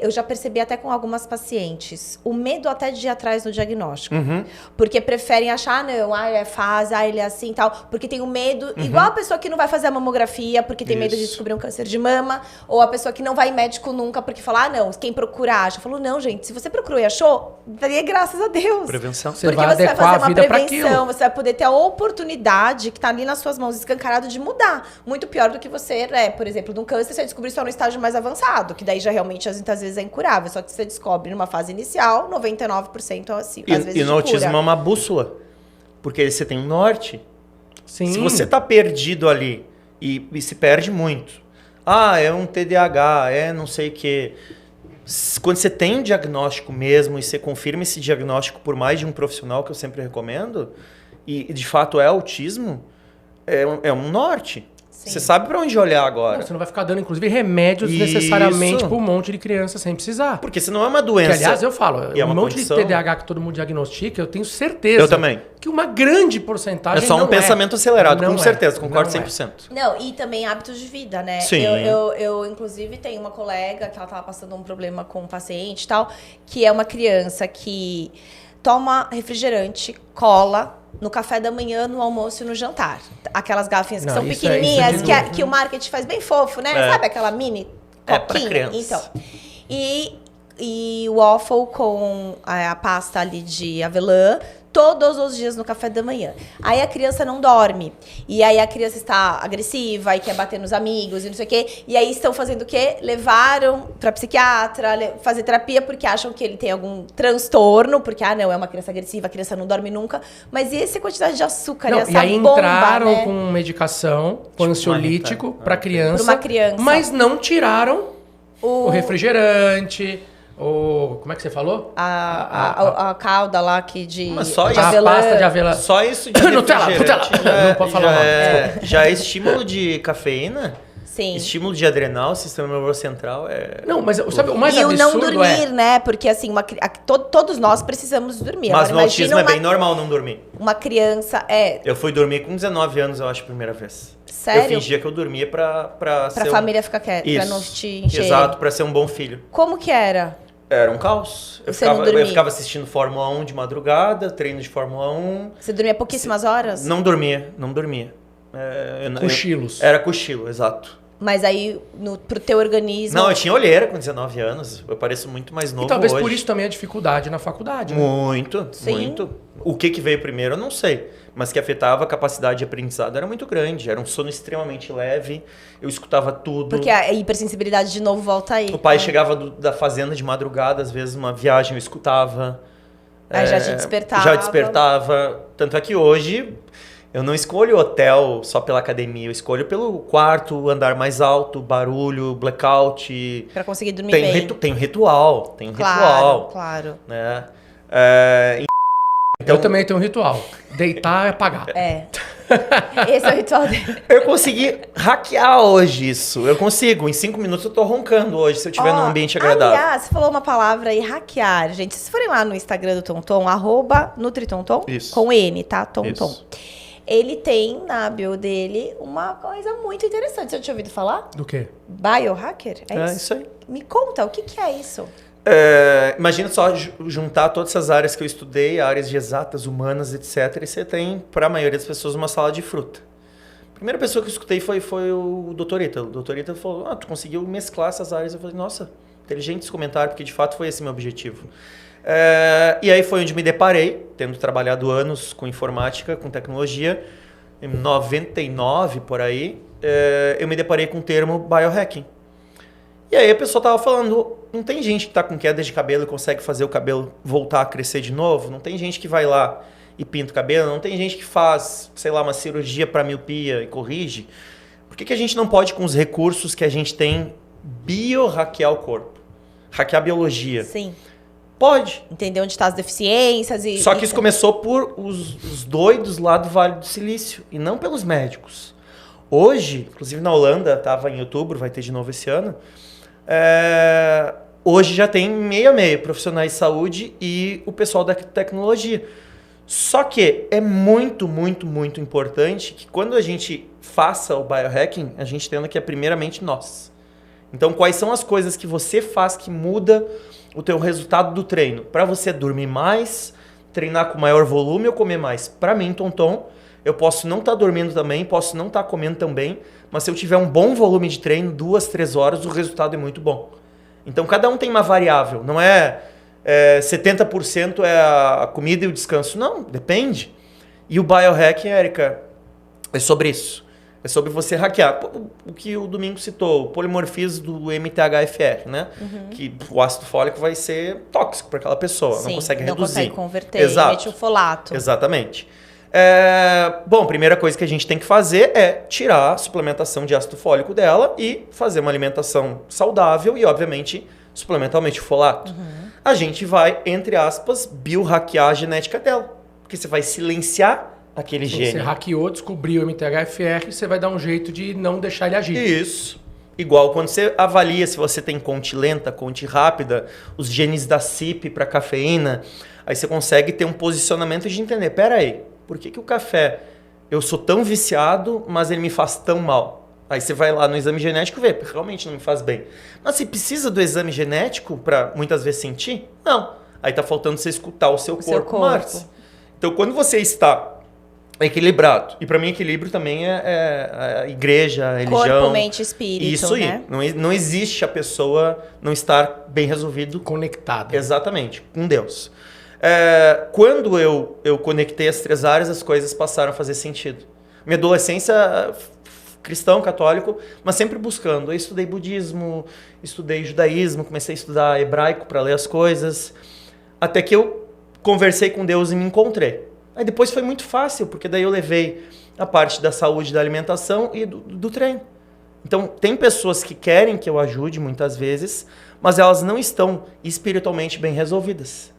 eu já percebi até com algumas pacientes, o medo até de ir atrás no diagnóstico. Uhum. Porque preferem achar, não, ele é fase, ele é assim e tal. Porque tem o medo, igual a pessoa que não vai fazer a mamografia porque tem medo de descobrir um câncer de mama, ou a pessoa que não vai em médico nunca porque fala, não, quem procura acha. Falou, não, gente, se você procurou e achou, daria graças a Deus. Prevenção. Você Porque vai você vai adequar fazer a vida uma pra prevenção, aquilo. você vai poder ter a oportunidade que tá ali nas suas mãos, escancarado, de mudar. Muito pior do que você, por exemplo, de um câncer, você descobrir só no estágio mais avançado, que daí já realmente, muitas vezes, é incurável. Só que você descobre numa fase inicial, 99% assim, às vezes E no de autismo cura. é uma bússola. Porque você tem um norte. Sim. Se você tá perdido ali e se perde muito. É um TDAH, não sei o quê. Quando você tem um diagnóstico mesmo e você confirma esse diagnóstico por mais de um profissional, que eu sempre recomendo, e de fato é autismo, é um norte. Sim. Você sabe para onde olhar agora. Você não vai ficar dando, inclusive, remédios Isso. necessariamente para um monte de criança sem precisar. Porque se não é uma Que, doença... aliás, eu falo, e é um uma monte condição. de TDAH que todo mundo diagnostica, eu tenho certeza Eu também. que uma grande porcentagem É só um não pensamento acelerado, Não com é. certeza, concordo Não é. 100%. Não, e também hábitos de vida, né? Sim. Eu, inclusive, tenho uma colega que ela tava passando um problema com um paciente e tal, que é uma criança que toma refrigerante, cola, no café da manhã, no almoço e no jantar. Aquelas garrafinhas que Não, são isso pequenininhas, de novo. que o marketing faz bem fofo, né? É. Sabe aquela mini É pra copinha? criança. Então. E waffle com a pasta ali de avelã, todos os dias no café da manhã. Aí a criança não dorme. E aí a criança está agressiva e quer bater nos amigos e não sei o quê. E aí estão fazendo o quê? Levaram pra psiquiatra, fazer terapia porque acham que ele tem algum transtorno. Porque, não, é uma criança agressiva, a criança não dorme nunca. Mas e essa quantidade de açúcar Não, e essa e aí bomba, entraram né? com medicação, com ansiolítico marreta. para criança. Pra uma criança. Mas não tiraram o refrigerante, como é que você falou? A calda lá que de, Mas só de isso. A avelã. pasta de avelã. Só isso de Nutella, refrigerante Nutella. Não pode falar mal, já é estímulo de cafeína, Sim. estímulo de adrenal, sistema nervoso central. Não, mas sabe o mais E o absurdo não dormir, né? Porque assim, todos nós precisamos dormir. Mas Agora, no autismo imagina é bem normal não dormir. uma criança, Eu fui dormir com 19 anos, eu acho, a primeira vez. sério? Eu fingia que eu dormia pra Pra ser família ficar quieta, pra Isso. não te encher. Exato, pra ser um bom filho. Como que era? Era um caos. Você não dormia? Eu ficava assistindo Fórmula 1 de madrugada, treino de Fórmula 1. Você dormia pouquíssimas horas? Não dormia. Cochilos. Era cochilo, exato. Mas aí, pro teu organismo... Não, eu tinha olheira com 19 anos. Eu pareço muito mais novo E talvez hoje. por isso também a dificuldade na faculdade, né? Muito, Sim. muito. O que veio primeiro, eu não sei. Mas que afetava a capacidade de aprendizado era muito grande. Era um sono extremamente leve. Eu escutava tudo. Porque a hipersensibilidade de novo volta aí. O pai chegava da fazenda de madrugada, às vezes uma viagem eu escutava. Aí já te despertava. Já despertava. Tanto é que hoje eu não escolho hotel só pela academia. Eu escolho pelo quarto, andar mais alto, barulho, blackout. Pra conseguir dormir Tem bem. tem um ritual. Tem um ritual. Claro. Né? Eu também tenho um ritual. Deitar e apagar. É. Esse é o ritual dele. Eu consegui hackear hoje isso. Eu consigo. Em 5 minutos eu tô roncando hoje, se eu estiver num ambiente agradável. Aliás, você falou uma palavra aí, hackear. Gente, se vocês forem lá no Instagram do Tonton, @NutriTonton, Isso. com N, tá? Tonton. Isso. Ele tem na bio dele uma coisa muito interessante. Você já tinha ouvido falar? Do quê? Biohacker? É isso aí. Me conta, o que que é isso? Imagina só juntar todas essas áreas que eu estudei, áreas de exatas, humanas, etc. E você tem, para a maioria das pessoas, uma sala de fruta. A primeira pessoa que eu escutei foi o Dr. Ítalo. O Dr. Ítalo falou, tu conseguiu mesclar essas áreas. Eu falei, nossa, inteligente esse comentário, porque de fato foi esse meu objetivo. E aí foi onde me deparei, tendo trabalhado anos com informática, com tecnologia, em 99 por aí, eu me deparei com o termo biohacking. E aí a pessoa tava falando, não tem gente que tá com queda de cabelo e consegue fazer o cabelo voltar a crescer de novo? Não tem gente que vai lá e pinta o cabelo? Não tem gente que faz, sei lá, uma cirurgia para miopia e corrige? Por que a gente não pode, com os recursos que a gente tem, biohackear o corpo? Hackear a biologia? Sim. Pode. Entender onde estão as deficiências e... Só que isso começou por os doidos lá do Vale do Silício e não pelos médicos. Hoje, inclusive na Holanda, estava em outubro, vai ter de novo esse ano, hoje já tem meio a meio profissionais de saúde e o pessoal da tecnologia. Só que é muito, muito, muito importante que quando a gente faça o biohacking, a gente entenda que é primeiramente nós. Então, quais são as coisas que você faz que muda o teu resultado do treino? Para você dormir mais, treinar com maior volume ou comer mais? Para mim, Tonton, eu posso não estar dormindo também, posso não estar comendo também, mas se eu tiver um bom volume de treino, 2, 3 horas, o resultado é muito bom. Então, cada um tem uma variável, não é 70% é a comida e o descanso. Não, depende. E o biohacking, Érica, é sobre isso. É sobre você hackear. O que o Domingos citou, o polimorfismo do MTHFR, né? Que o ácido fólico vai ser tóxico para aquela pessoa, Sim, não consegue não reduzir. consegue converter, Exato. metilfolato. Exatamente. Bom, a primeira coisa que a gente tem que fazer é tirar a suplementação de ácido fólico dela e fazer uma alimentação saudável e, obviamente, suplementar o metilfolato. A gente vai, entre aspas, biohackear a genética dela. Porque você vai silenciar aquele gene. Você hackeou, descobriu o MTHFR, você vai dar um jeito de não deixar ele agir. Isso. Igual quando você avalia se você tem conte lenta, conte rápida, os genes da CYP para cafeína, aí você consegue ter um posicionamento de entender, peraí, por que o café, eu sou tão viciado, mas ele me faz tão mal? Aí você vai lá no exame genético e vê, realmente não me faz bem. Mas você precisa do exame genético para muitas vezes sentir? Não. Aí tá faltando você escutar o seu corpo. Marcos. Então, quando você está equilibrado, e para mim equilíbrio também é a igreja, a religião. Corpo, mente, espírito, isso né? aí. Não existe a pessoa não estar bem resolvido. Conectada. Exatamente, com Deus. Quando eu conectei as 3 áreas, as coisas passaram a fazer sentido. Minha adolescência, cristão, católico, mas sempre buscando. Eu estudei budismo, estudei judaísmo, comecei a estudar hebraico para ler as coisas, até que eu conversei com Deus e me encontrei. Aí depois foi muito fácil, porque daí eu levei a parte da saúde, da alimentação e do treino. Então, tem pessoas que querem que eu ajude muitas vezes, mas elas não estão espiritualmente bem resolvidas.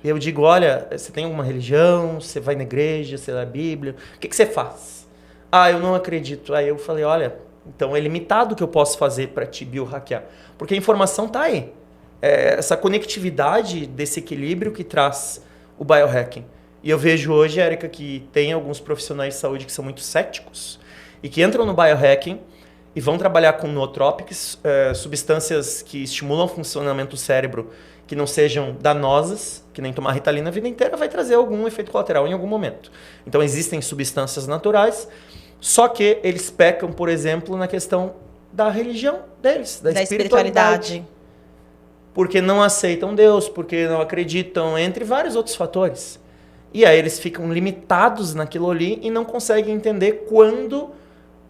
E eu digo, olha, você tem alguma religião, você vai na igreja, você lê a Bíblia, o que você faz? Ah, eu não acredito. Aí eu falei, olha, então é limitado o que eu posso fazer para te biohackear. Porque a informação está aí. Essa conectividade desse equilíbrio que traz o biohacking. E eu vejo hoje, Érica, que tem alguns profissionais de saúde que são muito céticos e que entram no biohacking e vão trabalhar com nootrópicos, substâncias que estimulam o funcionamento do cérebro, que não sejam danosas, que nem tomar Ritalina a vida inteira vai trazer algum efeito colateral em algum momento. Então existem substâncias naturais, só que eles pecam, por exemplo, na questão da religião deles, da espiritualidade. Porque não aceitam Deus, porque não acreditam, entre vários outros fatores. E aí eles ficam limitados naquilo ali e não conseguem entender quando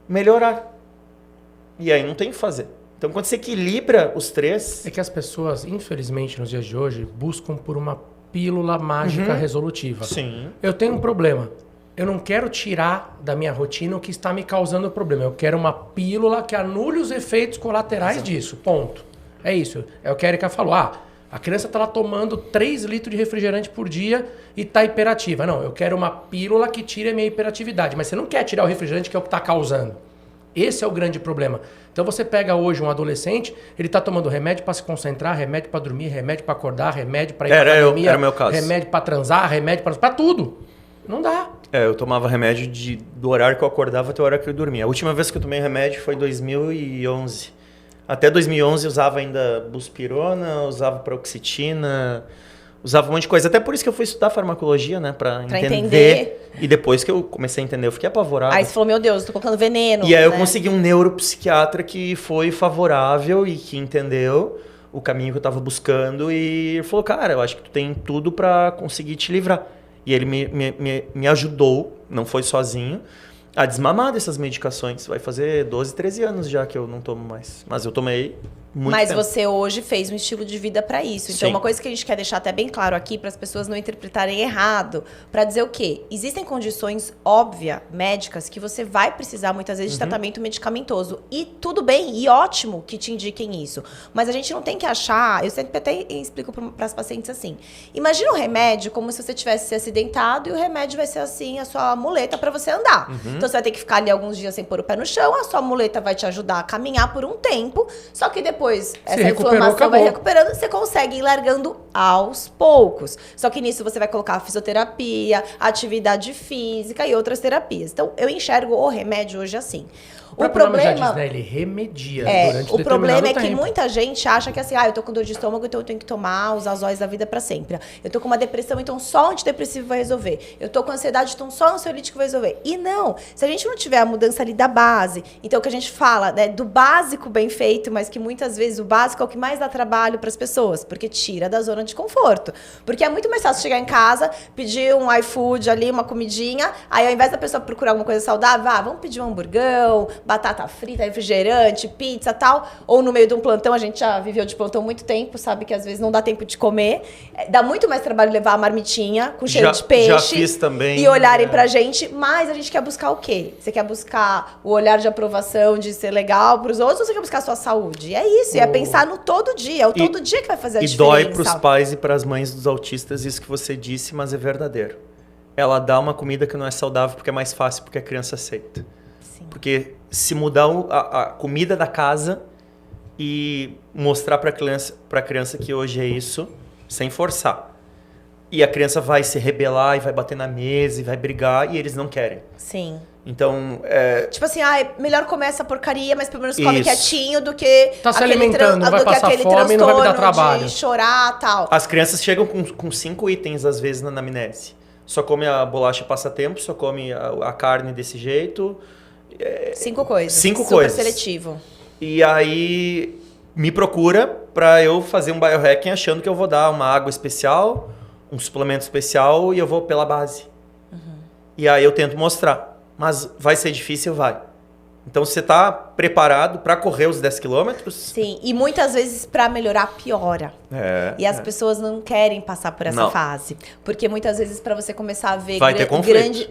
melhorar. E aí não tem o que fazer. Então, quando você equilibra os 3... É que as pessoas, infelizmente, nos dias de hoje, buscam por uma pílula mágica resolutiva. Sim. Eu tenho um problema. Eu não quero tirar da minha rotina o que está me causando o problema. Eu quero uma pílula que anule os efeitos colaterais disso. Ponto. É isso. É o que a Érica falou. A criança está lá tomando 3 litros de refrigerante por dia e está hiperativa. Não, eu quero uma pílula que tire a minha hiperatividade. Mas você não quer tirar o refrigerante, que é o que está causando. Esse é o grande problema. Então você pega hoje um adolescente, ele está tomando remédio para se concentrar, remédio para dormir, remédio para acordar, remédio para ir para academia, era o meu caso. Remédio para transar, remédio para tudo. Não dá. Eu tomava remédio do horário que eu acordava até o horário que eu dormia. A última vez que eu tomei remédio foi em 2011. Até 2011 eu usava ainda buspirona, usava paroxetina, usava um monte de coisa. Até por isso que eu fui estudar farmacologia, né? Pra entender. E depois que eu comecei a entender, eu fiquei apavorado. Aí você falou, meu Deus, tô colocando veneno. E aí eu consegui um neuropsiquiatra que foi favorável e que entendeu o caminho que eu tava buscando. E ele falou, cara, eu acho que tu tem tudo pra conseguir te livrar. E ele me ajudou, não foi sozinho, a desmamar dessas medicações. Vai fazer 12, 13 anos já que eu não tomo mais. Mas eu tomei muito tempo. Você hoje fez um estilo de vida para isso. Então, uma coisa que a gente quer deixar até bem claro aqui, para as pessoas não interpretarem errado, para dizer o quê? Existem condições óbvias, médicas, que você vai precisar muitas vezes de tratamento medicamentoso. E tudo bem, e ótimo que te indiquem isso. Mas a gente não tem que achar... Eu sempre até explico para as pacientes assim. Imagina um remédio como se você tivesse se acidentado e o remédio vai ser assim, a sua muleta para você andar. Então, você vai ter que ficar ali alguns dias sem pôr o pé no chão, a sua muleta vai te ajudar a caminhar por um tempo, só que depois depois essa recuperou, inflamação vai acabou. recuperando, você consegue ir largando aos poucos. Só que nisso você vai colocar fisioterapia, atividade física e outras terapias. Então, eu enxergo o remédio hoje assim. O problema já diz, né? Ele remedia durante o problema é determinado que tempo. muita gente acha que assim, eu tô com dor de estômago, então eu tenho que tomar os azóis da vida pra sempre. Eu tô com uma depressão, então só o antidepressivo vai resolver. Eu tô com ansiedade, então só o ansiolítico vai resolver. E não, se a gente não tiver a mudança ali da base, então o que a gente fala, né, do básico bem feito, mas que muitas vezes o básico é o que mais dá trabalho pras pessoas, porque tira da zona de conforto. Porque é muito mais fácil chegar em casa, pedir um iFood ali, uma comidinha, aí ao invés da pessoa procurar alguma coisa saudável, vamos pedir um hamburgão, batata frita, refrigerante, pizza e tal. Ou no meio de um plantão, a gente já viveu de plantão há muito tempo, sabe que às vezes não dá tempo de comer. Dá muito mais trabalho levar a marmitinha com cheiro de peixe. Já fiz também. E olharem pra gente, mas a gente quer buscar o quê? Você quer buscar o olhar de aprovação, de ser legal pros outros, ou você quer buscar a sua saúde? E é isso, é pensar no todo dia. É o todo dia que vai fazer a diferença. E dói pros pais e pras mães dos autistas isso que você disse, mas é verdadeiro. Ela dá uma comida que não é saudável porque é mais fácil, porque a criança aceita. Sim. Porque se mudar a comida da casa e mostrar para a criança que hoje é isso, sem forçar. E a criança vai se rebelar e vai bater na mesa e vai brigar e eles não querem. Sim. Então, tipo assim, melhor comer essa porcaria, mas pelo menos come Isso. quietinho do que Tá se alimentando, não vai passar fome, não vai me dar trabalho. De chorar e tal. As crianças chegam com 5 itens, às vezes, na anamnese. Só come a bolacha passatempo, só come a carne desse jeito. 5 coisas. 5 Super coisas. seletivo. E aí me procura pra eu fazer um biohacking achando que eu vou dar uma água especial, um suplemento especial e eu vou pela base. E aí eu tento mostrar. Mas vai ser difícil? Vai. Então você tá preparado pra correr os 10 quilômetros? Sim, e muitas vezes pra melhorar piora. E as pessoas não querem passar por essa fase. Porque muitas vezes pra você começar a ver grande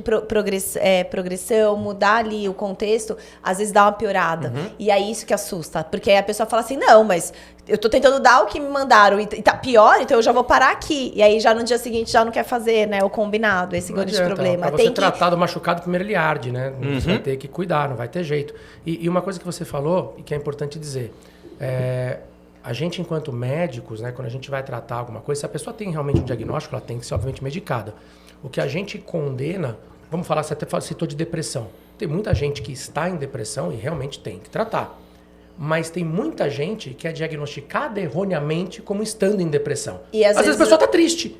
progressão, mudar ali o contexto, às vezes dá uma piorada. E é isso que assusta. Porque aí a pessoa fala assim, não, mas eu tô tentando dar o que me mandaram e tá pior, então eu já vou parar aqui. E aí já no dia seguinte já não quer fazer, né, o combinado, esse grande problema. Pra você tratar do machucado, primeiro ele arde, né? Você vai ter que cuidar, não vai ter jeito. E uma coisa que você falou, e que é importante dizer, a gente enquanto médicos, né, quando a gente vai tratar alguma coisa, se a pessoa tem realmente um diagnóstico, ela tem que ser obviamente medicada. O que a gente condena, vamos falar, você até citou de depressão. Tem muita gente que está em depressão e realmente tem que tratar. Mas tem muita gente que é diagnosticada erroneamente como estando em depressão. E às vezes a pessoa tá triste.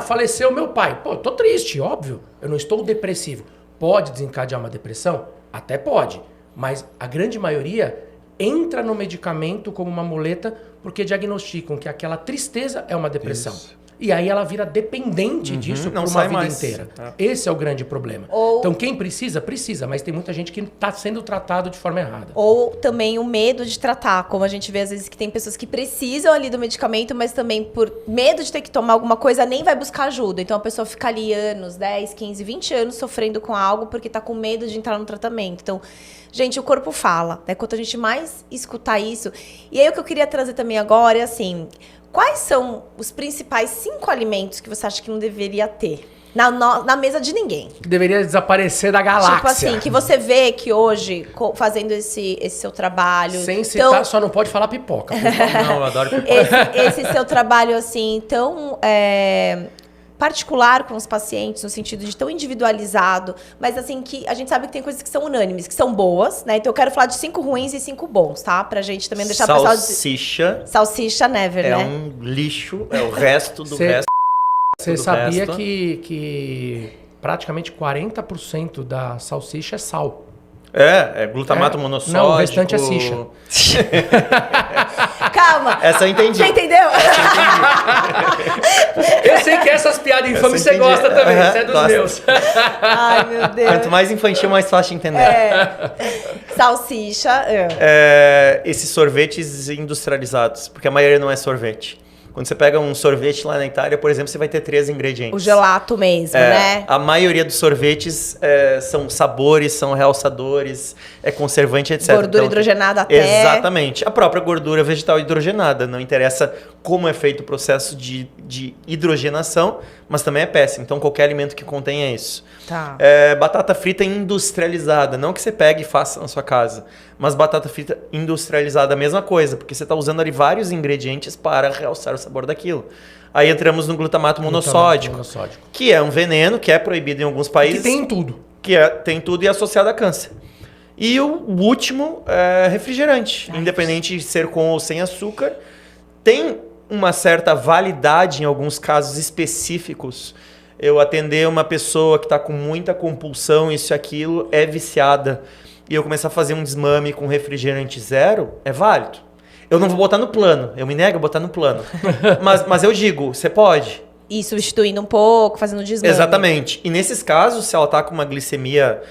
Faleceu meu pai. Pô, tô triste, óbvio. Eu não estou depressivo. Pode desencadear uma depressão? Até pode. Mas a grande maioria entra no medicamento como uma muleta porque diagnosticam que aquela tristeza é uma depressão. Isso. E aí ela vira dependente disso por uma vida inteira. Esse é o grande problema. Então quem precisa, mas tem muita gente que está sendo tratado de forma errada. Ou também o medo de tratar, como a gente vê às vezes que tem pessoas que precisam ali do medicamento, mas também por medo de ter que tomar alguma coisa, nem vai buscar ajuda. Então a pessoa fica ali anos, 10, 15, 20 anos sofrendo com algo porque está com medo de entrar no tratamento. Então, gente, o corpo fala, né? Quanto a gente mais escutar isso. E aí o que eu queria trazer também agora é assim, quais são os principais 5 alimentos que você acha que não deveria ter na mesa de ninguém? Que deveria desaparecer da galáxia. Tipo assim, que você vê que hoje, fazendo esse seu trabalho... Sem citar, só não pode falar pipoca. Não, eu adoro pipoca. Esse seu trabalho, assim, tão... particular com os pacientes, no sentido de tão individualizado, mas assim, que a gente sabe que tem coisas que são unânimes, que são boas, né? Então eu quero falar de 5 ruins e 5 bons, tá? Pra gente também deixar o pessoal... Salsicha never, né? É um lixo, é o resto do resto. Você sabia que praticamente 40% da salsicha é sal? É glutamato monossódico. Não, o restante é xixa. Calma. Essa eu entendi. Você entendeu? Eu sei que essas piadas infames você gosta também, você é dos meus. Ai, meu Deus. Quanto mais infantil, mais fácil de entender. Salsicha. Esses sorvetes industrializados, porque a maioria não é sorvete. Quando você pega um sorvete lá na Itália, por exemplo, você vai ter 3 ingredientes. O gelato mesmo, né? A maioria dos sorvetes são sabores, são realçadores, conservante, etc. Gordura hidrogenada até. Exatamente. A própria gordura vegetal hidrogenada. Não interessa como é feito o processo de hidrogenação, mas também é péssimo. Então, qualquer alimento que contenha isso. Tá. Batata frita industrializada. Não que você pegue e faça na sua casa. Mas batata frita industrializada, a mesma coisa. Porque você está usando ali vários ingredientes para realçar o sabor daquilo. Aí entramos no glutamato monossódico, que é um veneno, que é proibido em alguns países. Que tem em tudo. Tem tudo e é associado a câncer. E o último é refrigerante. Independente de ser com ou sem açúcar. Tem uma certa validade em alguns casos específicos. Eu atender uma pessoa que está com muita compulsão, isso e aquilo, é viciada, e eu começar a fazer um desmame com refrigerante zero, é válido. Eu não vou botar no plano, eu me nego a botar no plano. mas eu digo, você pode. E substituindo um pouco, fazendo desmame. Exatamente. E nesses casos, se ela está com uma glicemia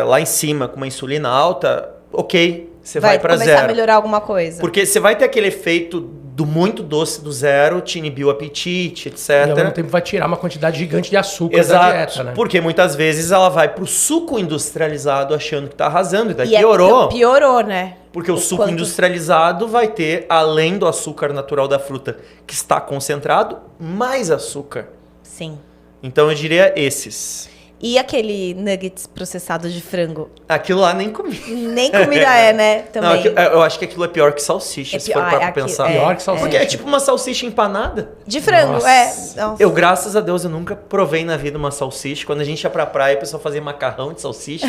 lá em cima, com uma insulina alta, ok, você vai para zero. Vai começar a melhorar alguma coisa. Porque você vai ter aquele efeito do muito doce do zero, te inibiu o apetite, etc. E ao mesmo tempo vai tirar uma quantidade gigante de açúcar Exato, da dieta, né? Porque muitas vezes ela vai pro suco industrializado achando que tá arrasando, e daí E piorou. Piorou, né? Porque o suco industrializado vai ter, além do açúcar natural da fruta que está concentrado, mais açúcar. Sim. Então eu diria esses. E aquele nuggets processado de frango? Aquilo lá nem comi. Nem comida é, né? Também. Não, eu acho que aquilo é pior que salsicha, se for para pensar. Pior que salsicha. Porque é tipo uma salsicha empanada. De frango, Nossa. Nossa. Eu, graças a Deus, eu nunca provei na vida uma salsicha. Quando a gente ia pra praia, o pessoal fazia macarrão de salsicha.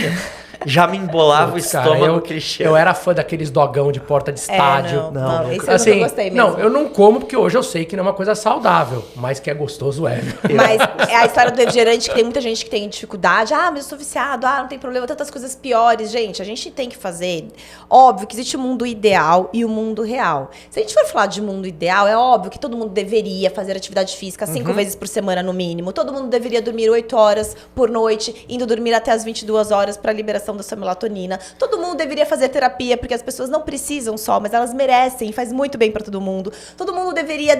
Já me embolava o estômago, aquele cheiro. Eu era fã daqueles dogão de porta de estádio. Não, esse assim, eu nunca gostei mesmo. Não, eu não como porque hoje eu sei que não é uma coisa saudável, mas que é gostoso é. Mas é a história do refrigerante, que tem muita gente que tem dificuldade. Ah, mas eu sou viciado. Ah, não tem problema, tantas coisas piores. Gente, a gente tem que fazer... Óbvio que existe o mundo ideal e o mundo real. Se a gente for falar de mundo ideal, é óbvio que todo mundo deveria fazer atividade física 5 vezes por semana no mínimo. Todo mundo deveria dormir 8 horas por noite, indo dormir até as 22 horas para liberação da sua melatonina. Todo mundo deveria fazer terapia, porque as pessoas não precisam só, mas elas merecem, faz muito bem para todo mundo. Todo mundo deveria.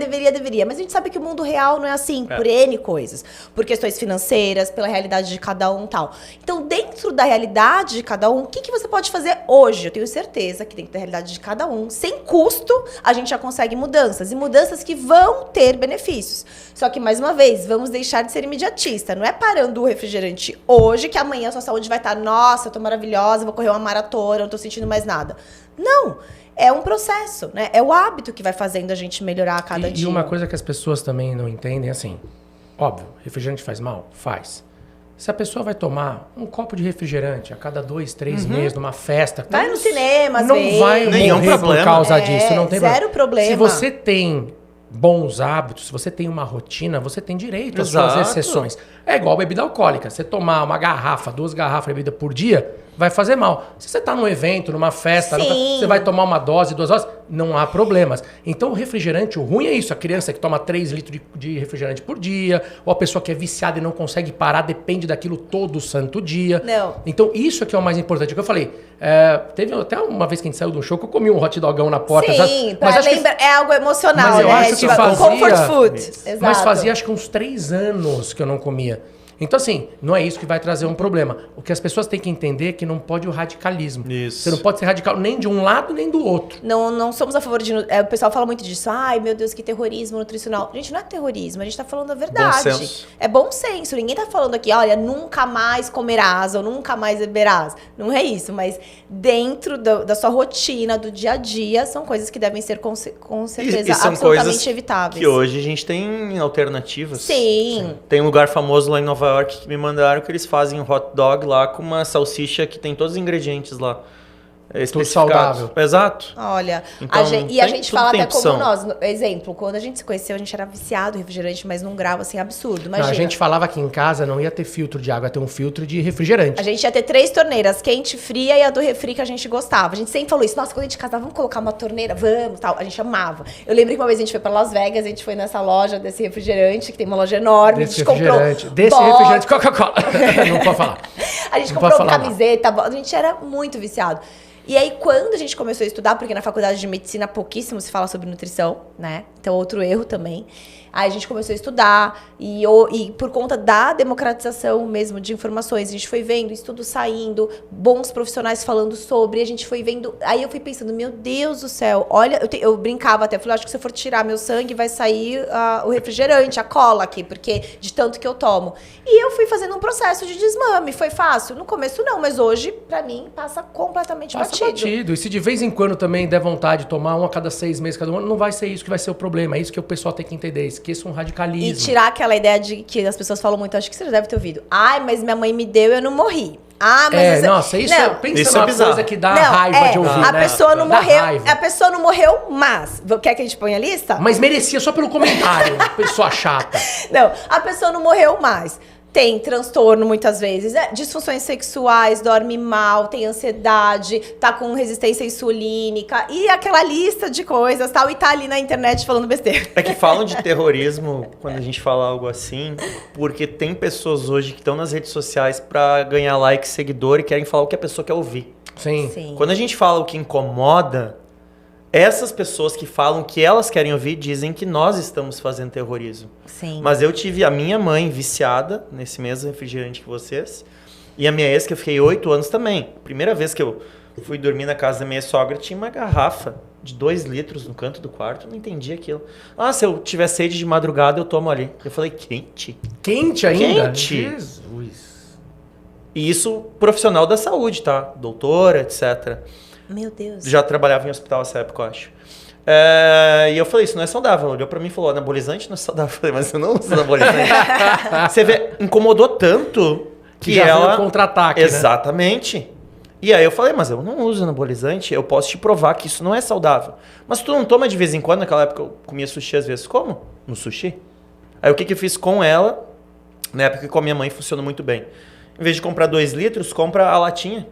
Mas a gente sabe que o mundo real não é assim, por N coisas. Por questões financeiras, pela realidade de cada um e tal. Então, dentro da realidade de cada um, o que você pode fazer hoje? Eu tenho certeza que dentro da realidade de cada um, sem custo, a gente já consegue mudanças. E mudanças que vão ter benefícios. Só que, mais uma vez, vamos deixar de ser imediatista. Não é parando o refrigerante hoje que amanhã a sua saúde vai estar, nossa, eu tô maravilhosa, vou correr uma maratona, não tô sentindo mais nada. Não! É um processo, né? É o hábito que vai fazendo a gente melhorar a cada dia. E uma coisa que as pessoas também não entendem é assim, óbvio, refrigerante faz mal? Faz. Se a pessoa vai tomar um copo de refrigerante a cada 2, 3 meses numa festa... Vai no cinema, às não vezes. vai Nenhum morrer problema. por causa disso. Não tem zero problema. Se você tem bons hábitos, se você tem uma rotina, você tem direito às suas exceções. É igual bebida alcoólica. Você tomar uma garrafa, 2 garrafas de bebida por dia, vai fazer mal. Se você está num evento, numa festa, você vai tomar uma dose, 2 doses, não há problemas. Então o refrigerante, o ruim é isso. A criança que toma 3 litros de refrigerante por dia, ou a pessoa que é viciada e não consegue parar, depende daquilo todo santo dia. Não. Então isso é que é o mais importante. O que eu falei, teve até uma vez que a gente saiu do show que eu comi um hot dogão na porta. Sim, é algo emocional, mas eu né? acho que fazia, comfort food. Exato. Mas fazia acho que uns 3 anos que eu não comia. Então, assim, não é isso que vai trazer um problema. O que as pessoas têm que entender é que não pode o radicalismo. Isso. Você não pode ser radical nem de um lado nem do outro. Não somos a favor de... o pessoal fala muito disso. Ai, meu Deus, que terrorismo nutricional. Gente, não é terrorismo. A gente tá falando a verdade. Bom senso. É bom senso. Ninguém tá falando aqui, olha, nunca mais comerás ou nunca mais beberás. Não é isso. Mas dentro da sua rotina, do dia a dia, são coisas que devem ser, com certeza, e são absolutamente evitáveis. Que hoje a gente tem alternativas. Sim. Tem um lugar famoso lá em Nova York que me mandaram que eles fazem um hot dog lá com uma salsicha que tem todos os ingredientes lá. Tudo saudável. Exato. Olha, então, a gente fala até como opção. nós. Exemplo, quando a gente se conheceu, a gente era viciado em refrigerante, mas num grau assim absurdo. Imagina. Não, a gente falava que em casa não ia ter filtro de água, ia ter um filtro de refrigerante. A gente ia ter 3 torneiras, quente, fria e a do refri que a gente gostava. A gente sempre falou isso. Nossa, quando a gente casava, vamos colocar uma torneira? Vamos, tal. A gente amava. Eu lembro que uma vez a gente foi pra Las Vegas, a gente foi nessa loja desse refrigerante, que tem uma loja enorme. Desse refrigerante Coca-Cola. Não pode falar. A gente comprou camiseta, a gente era muito viciado. E aí, quando a gente começou a estudar, porque na faculdade de medicina pouquíssimo se fala sobre nutrição, né? Então, outro erro também. Aí a gente começou a estudar e por conta da democratização mesmo de informações, a gente foi vendo estudos saindo, bons profissionais falando sobre, a gente foi vendo... Aí eu fui pensando, meu Deus do céu, olha... Eu brincava até, eu falei, acho que se eu for tirar meu sangue, vai sair o refrigerante, a cola aqui, porque de tanto que eu tomo. E eu fui fazendo um processo de desmame, foi fácil? No começo não, mas hoje, pra mim, passa completamente batido. E se de vez em quando também der vontade de tomar um a cada 6 meses, cada um, não vai ser isso que vai ser o problema. É isso que o pessoal tem que entender. Esqueça um radicalismo. E tirar aquela ideia de que as pessoas falam muito, acho que você já deve ter ouvido. Ai, mas minha mãe me deu e eu não morri. Ah, mas nossa, isso não, pensa isso numa bizarro. coisa que dá raiva de ouvir, a né? pessoa não Dá morreu, raiva. a pessoa não morreu, mas... Quer que a gente ponha a lista? Mas merecia só pelo comentário, pessoa chata. Não, a pessoa não morreu mais. Tem transtorno muitas vezes, disfunções sexuais, dorme mal, tem ansiedade, tá com resistência insulínica e aquela lista de coisas tal, e tá ali na internet falando besteira. É que falam de terrorismo quando a gente fala algo assim, porque tem pessoas hoje que estão nas redes sociais pra ganhar like, seguidor e querem falar o que a pessoa quer ouvir. Sim. Quando a gente fala o que incomoda, essas pessoas que falam o que elas querem ouvir dizem que nós estamos fazendo terrorismo. Sim. Mas eu tive a minha mãe viciada nesse mesmo refrigerante que vocês. E a minha ex, que eu fiquei 8 anos também. Primeira vez que eu fui dormir na casa da minha sogra, tinha uma garrafa de 2 litros no canto do quarto. Eu não entendi aquilo. Ah, se eu tiver sede de madrugada, eu tomo ali. Eu falei, quente? Quente ainda? Quente. Jesus. E isso, profissional da saúde, tá? Doutora, etc. Meu Deus. Já trabalhava em hospital nessa época, eu acho. E eu falei, isso não é saudável. Ela olhou pra mim e falou, anabolizante não é saudável. Eu falei, mas eu não uso anabolizante. Você vê, incomodou tanto que já ela... veio o contra-ataque, Exatamente. Né? E aí eu falei, mas eu não uso anabolizante, eu posso te provar que isso não é saudável. Mas tu não toma de vez em quando? Naquela época eu comia sushi às vezes. Como? No sushi? Aí o que eu fiz com ela, na época que com a minha mãe funcionou muito bem. Em vez de comprar 2 litros, compra a latinha.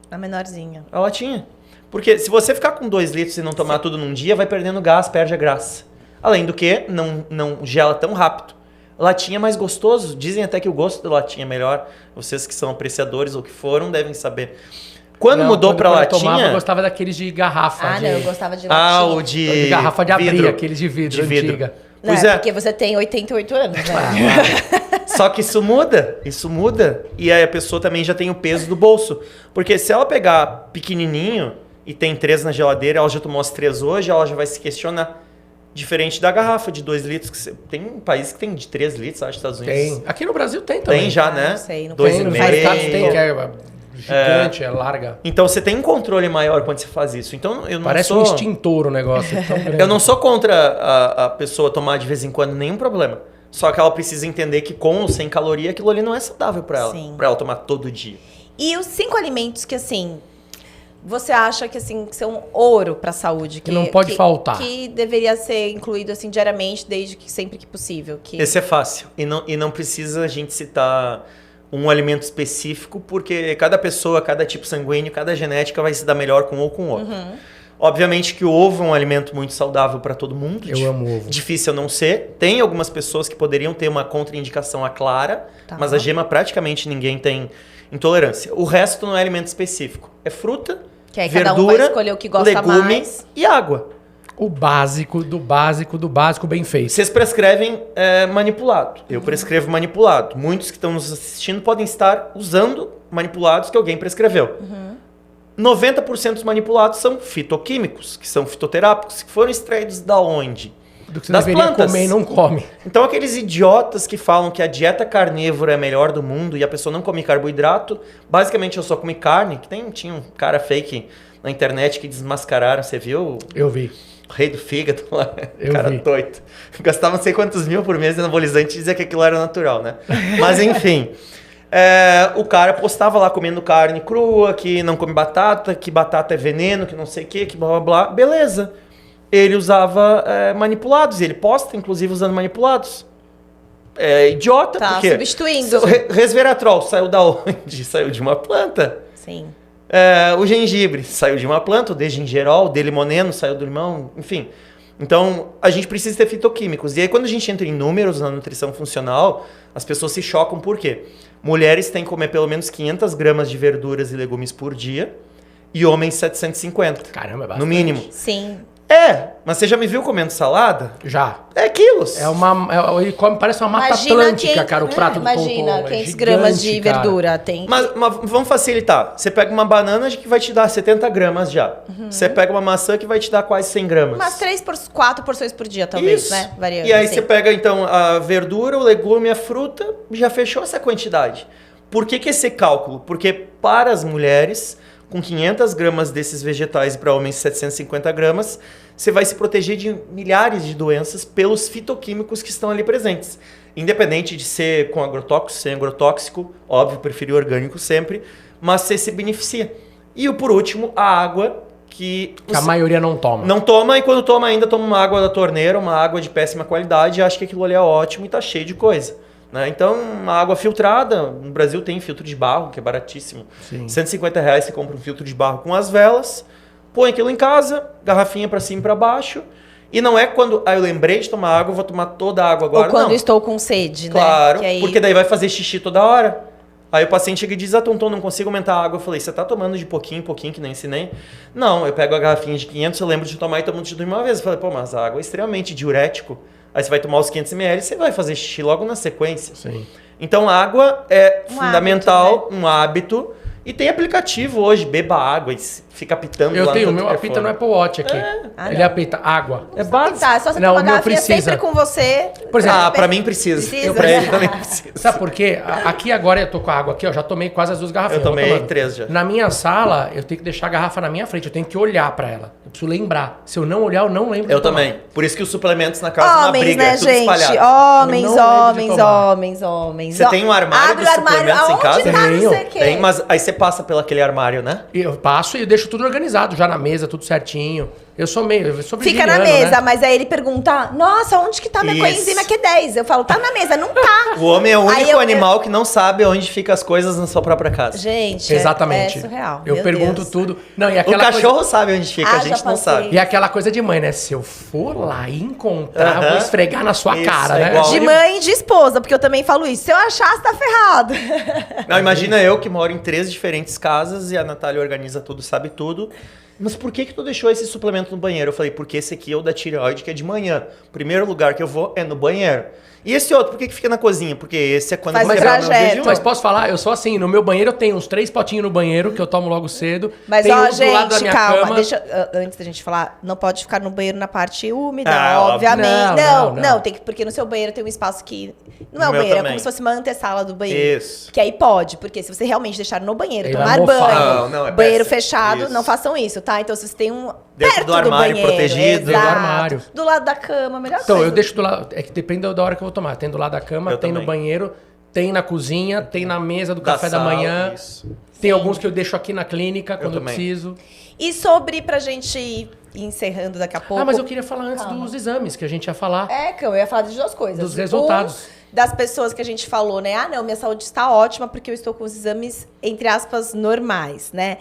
A menorzinha. A latinha. Porque se você ficar com 2 litros e não tomar tudo num dia, vai perdendo gás, perde a graça. Além do que, não gela tão rápido. Latinha é mais gostoso. Dizem até que o gosto da latinha é melhor. Vocês que são apreciadores ou que foram devem saber. Quando mudou pra latinha... Eu gostava daqueles de garrafa. Não, eu gostava de latinha. O de garrafa de vidro. abrir, aqueles de vidro, antiga. Não, Pois porque você tem 88 anos, né? Só que isso muda. E aí a pessoa também já tem o peso do bolso. Porque se ela pegar pequenininho e tem 3 na geladeira, ela já tomou as 3 hoje, ela já vai se questionar. Diferente da garrafa de 2 litros. Que tem um país que tem de 3 litros, acho, Estados Unidos. Tem. Aqui no Brasil tem também. Tem já, né? Não sei, não 2,5. Nos mercados tem, que é gigante, é larga. Então você tem um controle maior quando você faz isso. Então eu não Parece sou... um extintor o negócio. Tão grande. Eu não sou contra a pessoa tomar de vez em quando nenhum problema. Só que ela precisa entender que com ou sem caloria, aquilo ali não é saudável pra ela. Sim. Pra ela tomar todo dia. E os 5 alimentos que, assim, você acha que, assim, que são ouro pra saúde? Que não pode faltar. Que deveria ser incluído, assim, diariamente, desde que sempre que possível. Que... Esse é fácil. E não precisa a gente citar um alimento específico, porque cada pessoa, cada tipo sanguíneo, cada genética vai se dar melhor com um ou com outro. Obviamente que o ovo é um alimento muito saudável para todo mundo. Eu amo ovo. Difícil não ser. Tem algumas pessoas que poderiam ter uma contraindicação à clara, mas a gema praticamente ninguém tem intolerância. O resto não é alimento específico. É fruta, que aí verdura, cada um vai escolher o que gosta legume mais. E água. O básico do básico do básico bem feito. Vocês prescrevem manipulado. Eu prescrevo manipulado. Muitos que estão nos assistindo podem estar usando manipulados que alguém prescreveu. 90% dos manipulados são fitoquímicos, que são fitoterápicos, que foram extraídos da onde? Do que você Das deveria plantas. comer e não come. Então aqueles idiotas que falam que a dieta carnívora é a melhor do mundo e a pessoa não come carboidrato, basicamente eu só comi carne, que tinha um cara fake na internet que desmascararam, você viu? Eu vi. O rei do fígado lá, Eu cara vi. doido. Gastava não sei quantos mil por mês de anabolizante e dizia que aquilo era natural, né? Mas enfim, o cara postava lá comendo carne crua, que não come batata, que batata é veneno, que não sei o que blá blá blá. Beleza. Ele usava manipulados, e ele posta inclusive usando manipulados. É idiota, Tá porque... substituindo. Resveratrol saiu da onde? Saiu de uma planta. Sim. O gengibre saiu de uma planta, o degingerol, o delimoneno saiu do limão, enfim. Então, a gente precisa ter fitoquímicos. E aí, quando a gente entra em números na nutrição funcional, as pessoas se chocam por quê? Mulheres têm que comer pelo menos 500 gramas de verduras e legumes por dia E homens 750. Caramba, é bastante. No mínimo. Sim. Mas você já me viu comendo salada? Já. É quilos. Ele come, parece uma mata atlântica, cara, o prato do Tom Imagina, Tom. 500 gramas de cara. verdura. Tem. Mas vamos facilitar. Você pega uma banana que vai te dar 70 gramas já. Você pega uma maçã que vai te dar quase 100 gramas. Umas 4 porções por dia, talvez, Isso. né? Variando. E aí assim. você pega, então, a verdura, o legume, a fruta, já fechou essa quantidade. Por que esse cálculo? Porque para as mulheres, com 500 gramas desses vegetais e para homens 750 gramas, você vai se proteger de milhares de doenças pelos fitoquímicos que estão ali presentes. Independente de ser com agrotóxico, sem agrotóxico, óbvio, preferi orgânico sempre, mas você se beneficia. E por último, a água, que a maioria não toma. não toma, e quando toma ainda toma uma água da torneira, uma água de péssima qualidade, e acha que aquilo ali é ótimo e tá cheio de coisa. Né? Então, uma água filtrada, no Brasil tem filtro de barro, que é baratíssimo. Sim. R$150 você compra um filtro de barro com as velas, põe aquilo em casa, garrafinha para cima e para baixo, e não é quando, eu lembrei de tomar água, vou tomar toda a água agora, Ou quando não. estou com sede, Claro, né? Que aí... porque daí vai fazer xixi toda hora. Aí o paciente chega e diz, Tonton, não consigo aumentar a água. Eu falei, você tá tomando de pouquinho em pouquinho, que nem ensinei? Não, eu pego a garrafinha de 500, eu lembro de tomar e tomo de uma vez. Eu falei, pô, mas a água é extremamente diurético. Aí você vai tomar os 500 ml, você vai fazer xixi logo na sequência. Sim. Então, a água é fundamental, hábito, um hábito. E tem aplicativo hoje, beba água e fica apitando Eu lá tenho, o no meu telefone. apita no Apple Watch aqui. Ele não. apita água. É básico. Tá, é só você Não, ter uma o meu garrafinha precisa. sempre com você. Por exemplo, Pra mim precisa. Precisa. Pra ele também precisa. Sabe por quê? Aqui agora eu tô com a água aqui, ó, já tomei quase as 2 garrafas. Eu tomei 3 já. Na minha sala, eu tenho que deixar a garrafa na minha frente, eu tenho que olhar pra ela. Eu preciso lembrar. Se eu não olhar, eu não lembro Eu de tomar. também. Por isso que os suplementos na casa é uma Homens, briga, né, é tudo gente? espalhado. Homens, Eu não lembro de homens, tomar. homens. Você tem um armário Abre de o armário, suplementos em aonde casa? tá, Tenho. não sei o quê. Tem, mas aí você passa pelo aquele armário, né? E eu passo e deixo tudo organizado, já na mesa, tudo certinho. Eu sou Fica na virginiano, mesa, né? mas aí ele pergunta, nossa, onde que tá minha Isso. coenzima Q10? Eu falo, tá na mesa, não tá. O homem é o Aí único animal que não sabe onde ficam as coisas na sua própria casa. Gente, Exatamente. é surreal. Eu meu pergunto Deus. tudo. Não, e O aquela cachorro coisa... sabe onde fica, Ah, a gente já não passei. sabe. E aquela coisa de mãe, né? Se eu for lá e encontrar, eu vou esfregar na sua Isso, cara, é né? igual. De mãe e de esposa, porque eu também falo isso. Se eu achar, você tá ferrado. Não, imagina eu que moro em 3 diferentes casas e a Natália organiza tudo, sabe tudo. Mas por que tu deixou esse suplemento no banheiro? Eu falei, porque esse aqui é o da tireoide, que é de manhã. O primeiro lugar que eu vou é no banheiro. E esse outro, por que fica na cozinha? Porque esse é quando Faz eu o quebrar meu trajeto. jejum. Mas posso falar, eu sou assim, no meu banheiro eu tenho uns 3 potinhos no banheiro, que eu tomo logo cedo. Mas, tem ó, um do lado da gente, minha calma. cama. Deixa, antes da gente falar, não pode ficar no banheiro na parte úmida, Ah, obviamente. óbvio. Não. Tem que, porque no seu banheiro tem um espaço que... Não é No o meu banheiro, é também. como se fosse uma antessala do banheiro. Isso. Que aí pode, porque se você realmente deixar no banheiro, Ele tomar vai mofar. banho, Não, é banheiro péssimo. fechado, Isso. não façam isso, tá? Então, se você tem um... Dentro perto do armário, banheiro, protegido. Do exato, armário. do lado da cama, melhor Então, coisa. eu deixo do lado. É que depende da hora que eu vou tomar. Tem do lado da cama, Eu tem no também. banheiro, tem na cozinha, tem na mesa do Da café da sala, manhã. isso. Tem alguns que eu deixo aqui na clínica quando eu também. preciso. E sobre, pra gente ir encerrando daqui a pouco... Ah, mas eu queria falar antes Calma. dos exames, que a gente ia falar. É, que eu ia falar de 2 coisas. Dos resultados. Das pessoas que a gente falou, né? Ah, não, minha saúde está ótima porque eu estou com os exames, entre aspas, normais, né?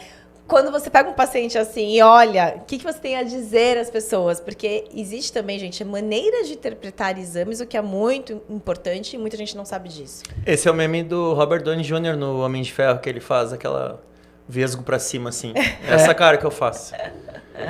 Quando você pega um paciente assim e olha, o que você tem a dizer às pessoas? Porque existe também, gente, maneiras de interpretar exames, o que é muito importante e muita gente não sabe disso. Esse é o meme do Robert Downey Jr. no Homem de Ferro, que ele faz aquela vesgo pra cima, assim. Essa cara que eu faço.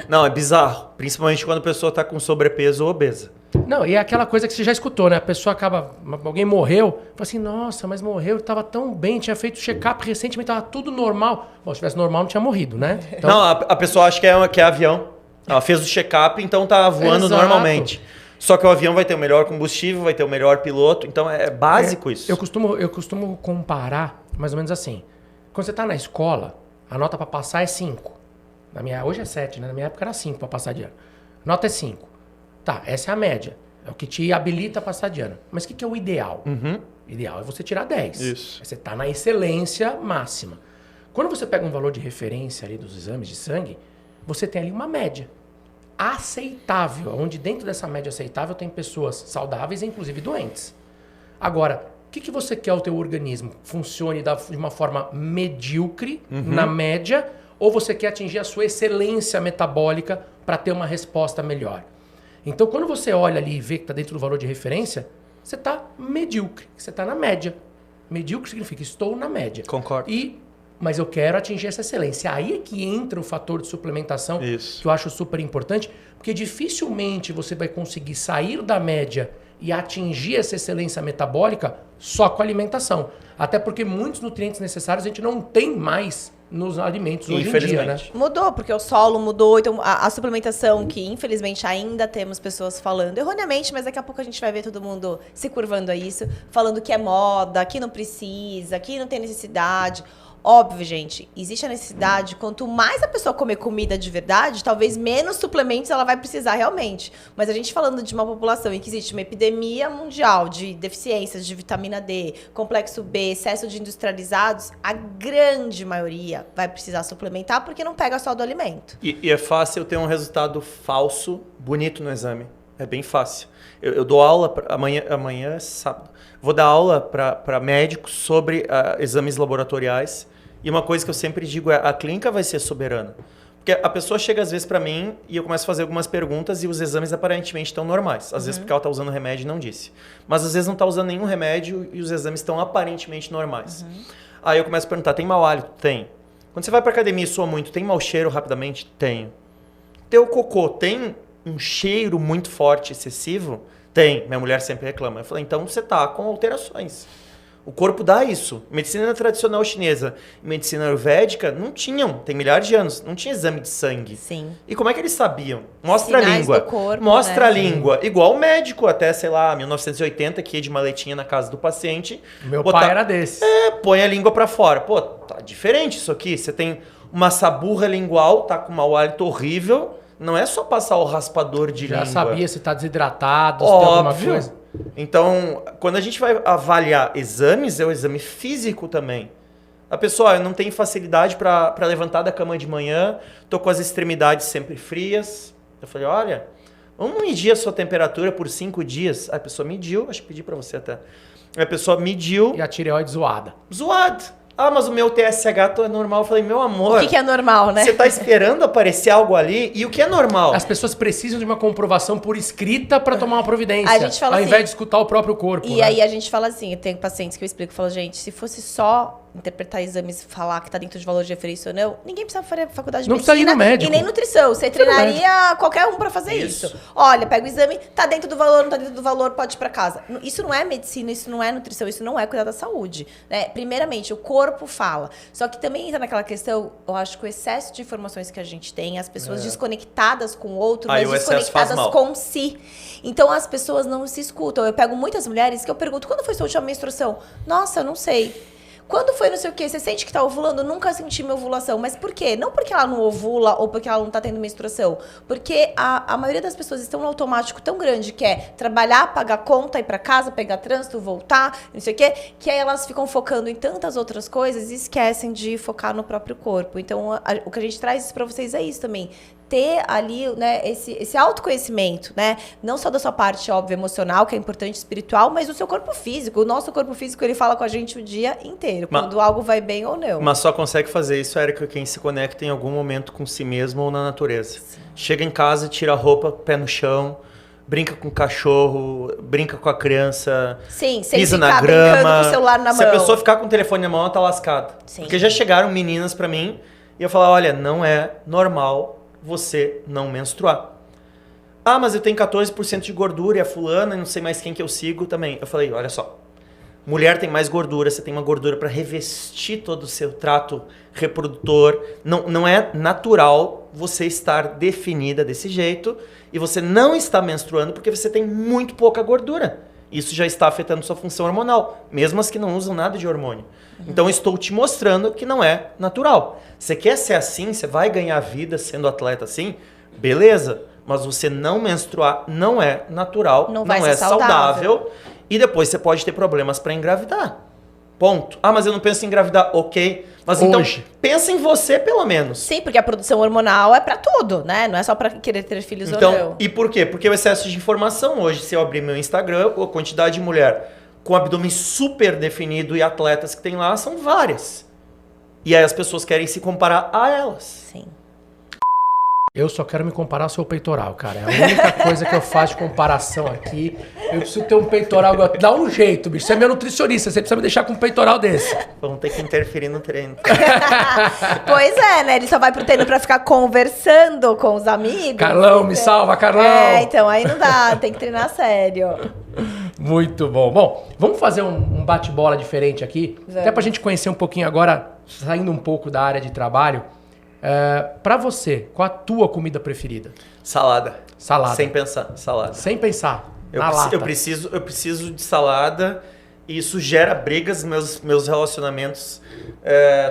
Não, é bizarro. Principalmente quando a pessoa tá com sobrepeso ou obesa. Não, e é aquela coisa que você já escutou, né? A pessoa acaba. Alguém morreu, fala assim, nossa, mas morreu, tava tão bem, tinha feito check-up recentemente, tava tudo normal. Bom, se tivesse normal, não tinha morrido, né? Então, Não, a pessoa acha que é avião. Ela fez o check-up, então tá voando Exato. normalmente. Só que o avião vai ter o melhor combustível, vai ter o melhor piloto, então é básico isso. Eu costumo comparar mais ou menos assim. Quando você tá na escola, a nota pra passar é 5. Hoje é 7, né? Na minha época era 5 pra passar de ano. A nota é 5. Tá, essa é a média. É o que te habilita a passar de ano. Mas o que é o ideal? O ideal é você tirar 10. Isso. Você tá na excelência máxima. Quando você pega um valor de referência ali dos exames de sangue, você tem ali uma média aceitável, onde dentro dessa média aceitável tem pessoas saudáveis e inclusive doentes. Agora, o que você quer o teu organismo? Funcione de uma forma medíocre, na média, ou você quer atingir a sua excelência metabólica para ter uma resposta melhor? Então, quando você olha ali e vê que está dentro do valor de referência, você está medíocre, você está na média. Medíocre significa estou na média. Concordo. E mas eu quero atingir essa excelência. Aí é que entra o fator de suplementação, Isso. que eu acho super importante, porque dificilmente você vai conseguir sair da média e atingir essa excelência metabólica só com a alimentação. Até porque muitos nutrientes necessários a gente não tem mais nos alimentos hoje em dia, né? Mudou, porque o solo mudou, então a suplementação que infelizmente ainda temos pessoas falando erroneamente, mas daqui a pouco a gente vai ver todo mundo se curvando a isso, falando que é moda, que não precisa, que não tem necessidade. Óbvio, gente, existe a necessidade, quanto mais a pessoa comer comida de verdade, talvez menos suplementos ela vai precisar realmente. Mas a gente falando de uma população em que existe uma epidemia mundial de deficiências de vitamina D, complexo B, excesso de industrializados, a grande maioria vai precisar suplementar porque não pega só do alimento. E é fácil eu ter um resultado falso, bonito no exame. É bem fácil. Eu dou aula, amanhã é sábado, vou dar aula para médicos sobre exames laboratoriais. E uma coisa que eu sempre digo é, a clínica vai ser soberana. Porque a pessoa chega às vezes para mim e eu começo a fazer algumas perguntas e os exames aparentemente estão normais. Às vezes porque ela está usando remédio e não disse. Mas às vezes não está usando nenhum remédio e os exames estão aparentemente normais. Aí eu começo a perguntar, tem mau hálito? Tem. Quando você vai para academia e soa muito, tem mau cheiro rapidamente? Tenho. Teu cocô tem um cheiro muito forte, excessivo? Tem. Minha mulher sempre reclama. Eu falei, então você tá com alterações. O corpo dá isso. Medicina tradicional chinesa e medicina ayurvédica não tinham, tem milhares de anos, não tinha exame de sangue. Sim. E como é que eles sabiam? Mostra Sinais a língua. do corpo, Mostra né? a língua. Igual o médico, até, sei lá, 1980, que ia de maletinha na casa do paciente. Meu pai era desse. Põe a língua pra fora. Pô, tá diferente isso aqui. Você tem uma saburra lingual, tá com mau hálito horrível. Não é só passar o raspador de língua. Já sabia se tá desidratado, se tem alguma Óbvio. coisa. Então, quando a gente vai avaliar exames, é o exame físico também. A pessoa, eu não tenho facilidade para levantar da cama de manhã, tô com as extremidades sempre frias. Eu falei, olha, vamos medir a sua temperatura por 5 dias. A pessoa mediu, acho que pedi para você até. A pessoa mediu. E a tireoide zoada. Zoado. Ah, mas o meu TSH é normal. Eu falei, meu amor. O que é normal, né? Você tá esperando aparecer algo ali? E o que é normal? As pessoas precisam de uma comprovação por escrita para tomar uma providência. A gente fala ao assim, invés de escutar o próprio corpo. E né? aí a gente fala assim, eu tenho pacientes que eu explico, eu falo, gente, se fosse só interpretar exames e falar que tá dentro de valor de referência ou não, ninguém precisa fazer faculdade de Não precisa medicina ir no médico. e nem nutrição. Você treinaria qualquer um pra fazer isso. Olha, pega o exame, tá dentro do valor, não tá dentro do valor, pode ir pra casa. Isso não é medicina, isso não é nutrição, isso não é cuidar da saúde. Né? Primeiramente, o corpo fala. Só que também entra naquela questão, eu acho que o excesso de informações que a gente tem, as pessoas desconectadas com o outro, mas desconectadas com si. Então as pessoas não se escutam. Eu pego muitas mulheres que eu pergunto, quando foi sua última menstruação? Nossa, eu não sei. Quando foi não sei o quê? Você sente que tá ovulando? Eu nunca senti minha ovulação. Mas por quê? Não porque ela não ovula ou porque ela não tá tendo menstruação. Porque a maioria das pessoas estão no automático tão grande que é trabalhar, pagar conta, ir pra casa, pegar trânsito, voltar, não sei o quê, que aí elas ficam focando em tantas outras coisas e esquecem de focar no próprio corpo. Então, o que a gente traz pra vocês é isso também. Ter ali, né, esse autoconhecimento, né? Não só da sua parte, óbvio, emocional, que é importante, espiritual, mas do seu corpo físico. O nosso corpo físico, ele fala com a gente o dia inteiro, quando algo vai bem ou não. Mas só consegue fazer isso, Érica, quem se conecta em algum momento com si mesmo ou na natureza. Sim. Chega em casa, tira a roupa, pé no chão, brinca com o cachorro, brinca com a criança, sim, sem pisa ficar na grama. brincando com o celular na mão. Se a pessoa ficar com o telefone na mão, ela tá lascada. Sim. Porque já chegaram meninas pra mim e eu falar, olha, não é normal você não menstruar. Ah, mas eu tenho 14% de gordura e a fulana, não sei mais quem que eu sigo também. Eu falei, olha só, mulher tem mais gordura, você tem uma gordura para revestir todo o seu trato reprodutor. Não é natural você estar definida desse jeito e você não está menstruando porque você tem muito pouca gordura. Isso já está afetando sua função hormonal, mesmo as que não usam nada de hormônio. Então, eu estou te mostrando que não é natural. Você quer ser assim? Você vai ganhar vida sendo atleta assim? Beleza. Mas você não menstruar não é natural, não é saudável. E depois você pode ter problemas para engravidar. Ponto. Ah, mas eu não penso em engravidar. Ok. Mas então, pensa em você pelo menos. Sim, porque a produção hormonal é pra tudo, né? Não é só pra querer ter filhos ou não. E por quê? Porque o excesso de informação hoje, se eu abrir meu Instagram, a quantidade de mulher com abdômen super definido e atletas que tem lá são várias. E aí as pessoas querem se comparar a elas. Sim. Eu só quero me comparar ao seu peitoral, cara. É a única coisa que eu faço de comparação aqui. Eu preciso ter um peitoral. Dá um jeito, bicho. Você é meu nutricionista. Você precisa me deixar com um peitoral desse. Vamos ter que interferir no treino. Pois é, né? Ele só vai pro treino pra ficar conversando com os amigos. Carlão, me salva, Carlão. Então aí não dá. Tem que treinar sério. Muito bom. Bom, vamos fazer um bate-bola diferente aqui. Vamos. Até pra gente conhecer um pouquinho agora, saindo um pouco da área de trabalho. Pra você, qual a tua comida preferida? Salada. Salada. Sem pensar, salada. Sem pensar. Eu preciso de salada e isso gera brigas nos meus relacionamentos.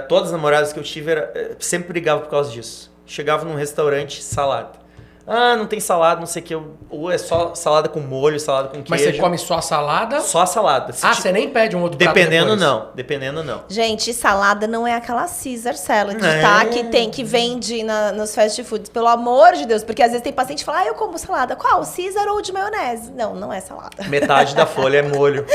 Todas as namoradas que eu tive sempre brigavam por causa disso. Chegava num restaurante, salada. Ah, não tem salada, não sei o que. Ou é só salada com molho, salada com queijo. Mas você come só a salada? Só a salada. Você nem pede um outro prato Dependendo depois? Dependendo não. Gente, salada não é aquela Caesar salad, É. tá? Que vende nos fast foods. Pelo amor de Deus. Porque às vezes tem paciente que fala, eu como salada. Qual? Caesar ou de maionese? Não, não é salada. Metade da folha é molho.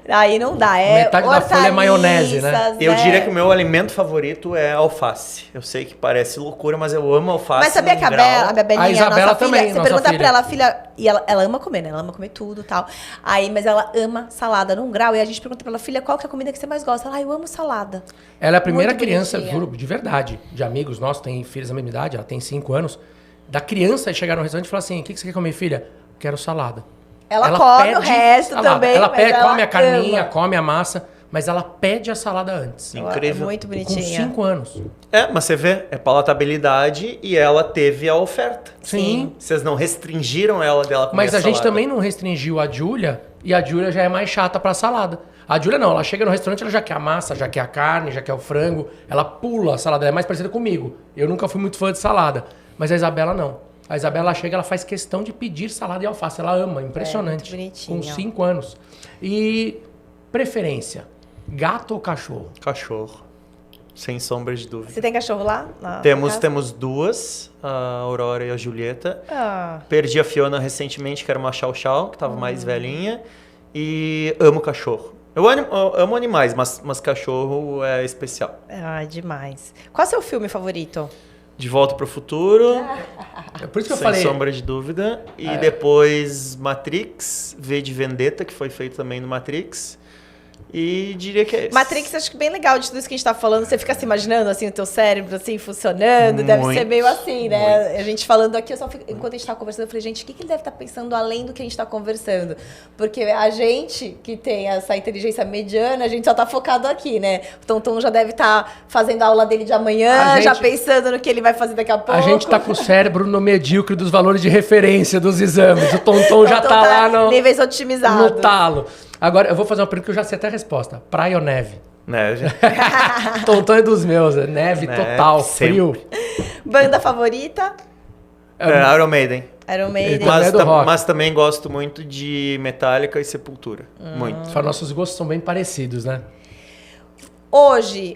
Aí não dá. Metade da folha é maionese, né? hortaliças, Eu diria que o meu alimento favorito é alface. Eu sei que parece loucura, mas eu amo alface. Mas sabia que a Belinha, A Isabela nossa também, filha, você nossa pergunta filha. pra ela, filha, e ela ama comer, né? Ela ama comer tudo e tal. Aí, mas ela ama salada num grau. E a gente pergunta pra ela, filha, qual que é a comida que você mais gosta? Ela, eu amo salada. Ela é a primeira Muito criança, bonitinha. juro, de verdade, de amigos nossos, tem filhos da mesma idade, ela tem 5 anos. Da criança chegar no restaurante e falar assim, o que você quer comer, filha? Quero salada. Ela come o pede resto salada. também, Ela mas pede, ela come a carninha, ama. come a massa, mas ela pede a salada antes. Incrível. É muito Com bonitinha. 5 anos. Mas você vê, é palatabilidade e ela teve a oferta. Sim. Vocês não restringiram ela dela comer Mas a gente salada. também não restringiu a Júlia, e a Júlia já é mais chata pra salada. A Júlia não, ela chega no restaurante, ela já quer a massa, já quer a carne, já quer o frango. Ela pula a salada, ela é mais parecida comigo. Eu nunca fui muito fã de salada. Mas a Isabela não. A Isabela ela chega, ela faz questão de pedir salada e alface. Ela ama, impressionante. muito bonitinho. Com 5 anos. E preferência, gato ou cachorro? Cachorro. Sem sombra de dúvida. Você tem cachorro lá? na Temos, casa? temos duas, a Aurora e a Julieta. Ah, Perdi a Fiona recentemente, que era uma chow-chow, que estava mais velhinha. E amo cachorro. Eu amo animais, mas cachorro é especial. demais. Qual é o seu filme favorito? De Volta para o Futuro, É por isso que eu sem falei. sombra de dúvida. E depois Matrix, V de Vendetta, que foi feito também no Matrix. E diria que é esse. Matrix, acho que bem legal de tudo isso que a gente tá falando. Você fica se imaginando, assim, o teu cérebro, assim, funcionando. Deve ser Muito, meio assim, né? A gente falando aqui, enquanto a gente tava conversando, eu falei, gente, o que ele deve estar pensando além do que a gente tá conversando? Porque a gente que tem essa inteligência mediana, a gente só tá focado aqui, né? O Tonton já deve estar fazendo a aula dele de amanhã, A já gente- pensando no que ele vai fazer daqui a pouco. A gente tá com o cérebro no medíocre dos valores de referência dos exames. O Tonton já Tonton tá lá no, níveis no otimizados. talo. Agora, eu vou fazer uma pergunta que eu já sei até a resposta. Praia ou neve? Né, Tonton é dos meus, é neve Neve, total, sempre. frio. Banda favorita? Iron Maiden. Iron Maiden. Então, é do rock. Mas também gosto muito de Metallica e Sepultura. Muito. Só nossos gostos são bem parecidos, né? Hoje,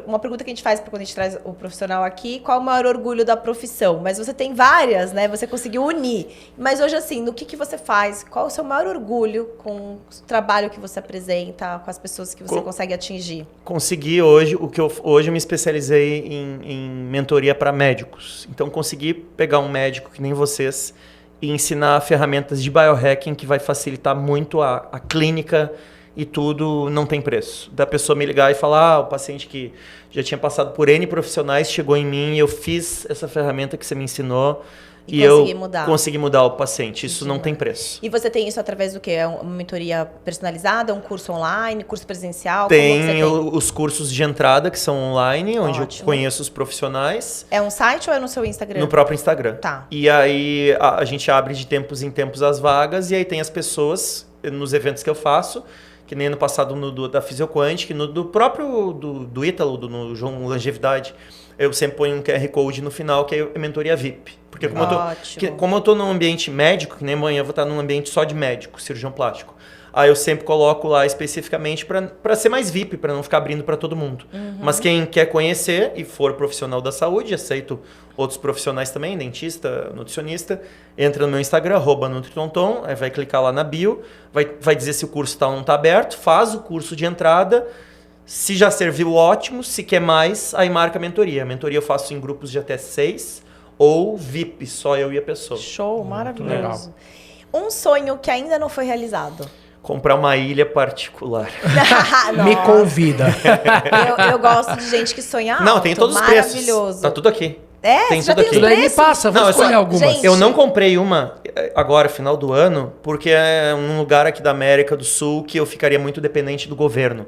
uma pergunta que a gente faz quando a gente traz o profissional aqui, qual o maior orgulho da profissão? Mas você tem várias, né? Você conseguiu unir. Mas hoje, assim, no que você faz? Qual o seu maior orgulho com o trabalho que você apresenta, com as pessoas que você consegue atingir? Consegui hoje, hoje eu me especializei em mentoria para médicos. Então consegui pegar um médico que nem vocês e ensinar ferramentas de biohacking que vai facilitar muito a clínica e tudo, não tem preço. Da pessoa me ligar e falar, o paciente que já tinha passado por N profissionais chegou em mim e eu fiz essa ferramenta que você me ensinou E e eu consegui mudar. consegui mudar o paciente. Isso não tem preço. E você tem isso através do quê? É uma mentoria personalizada, um curso online, curso presencial? Como você Tem os cursos de entrada que são online, onde eu Ótimo. conheço os profissionais. É um site ou é no seu Instagram? No próprio Instagram. Tá. E aí a gente abre de tempos em tempos as vagas e aí tem as pessoas nos eventos que eu faço, que nem ano passado da Fisioquantic, do próprio do Ítalo, no João Longevidade, eu sempre ponho um QR Code no final, que é mentoria VIP. Porque Ótimo. como eu tô num ambiente médico, que nem amanhã eu vou estar num ambiente só de médico, cirurgião plástico, aí eu sempre coloco lá especificamente para ser mais VIP, para não ficar abrindo para todo mundo. Mas quem quer conhecer e for profissional da saúde, aceito outros profissionais também, dentista, nutricionista, entra no meu Instagram, @NutriTonton, aí vai clicar lá na bio, vai dizer se o curso está ou não está aberto, faz o curso de entrada, se já serviu, ótimo, se quer mais, aí marca a mentoria. A mentoria eu faço em grupos de até 6, ou VIP, só eu e a pessoa. Show, maravilhoso. legal. Um sonho que ainda não foi realizado. Comprar uma ilha particular. Me convida. Eu gosto de gente que sonha alto. Não, tem todos os preços. Maravilhoso. Tá tudo aqui. Você já tem os Tudo aí me preços? passa, vou Não, escolher algumas. Gente, Eu não comprei uma agora, final do ano, porque é um lugar aqui da América do Sul que eu ficaria muito dependente do governo.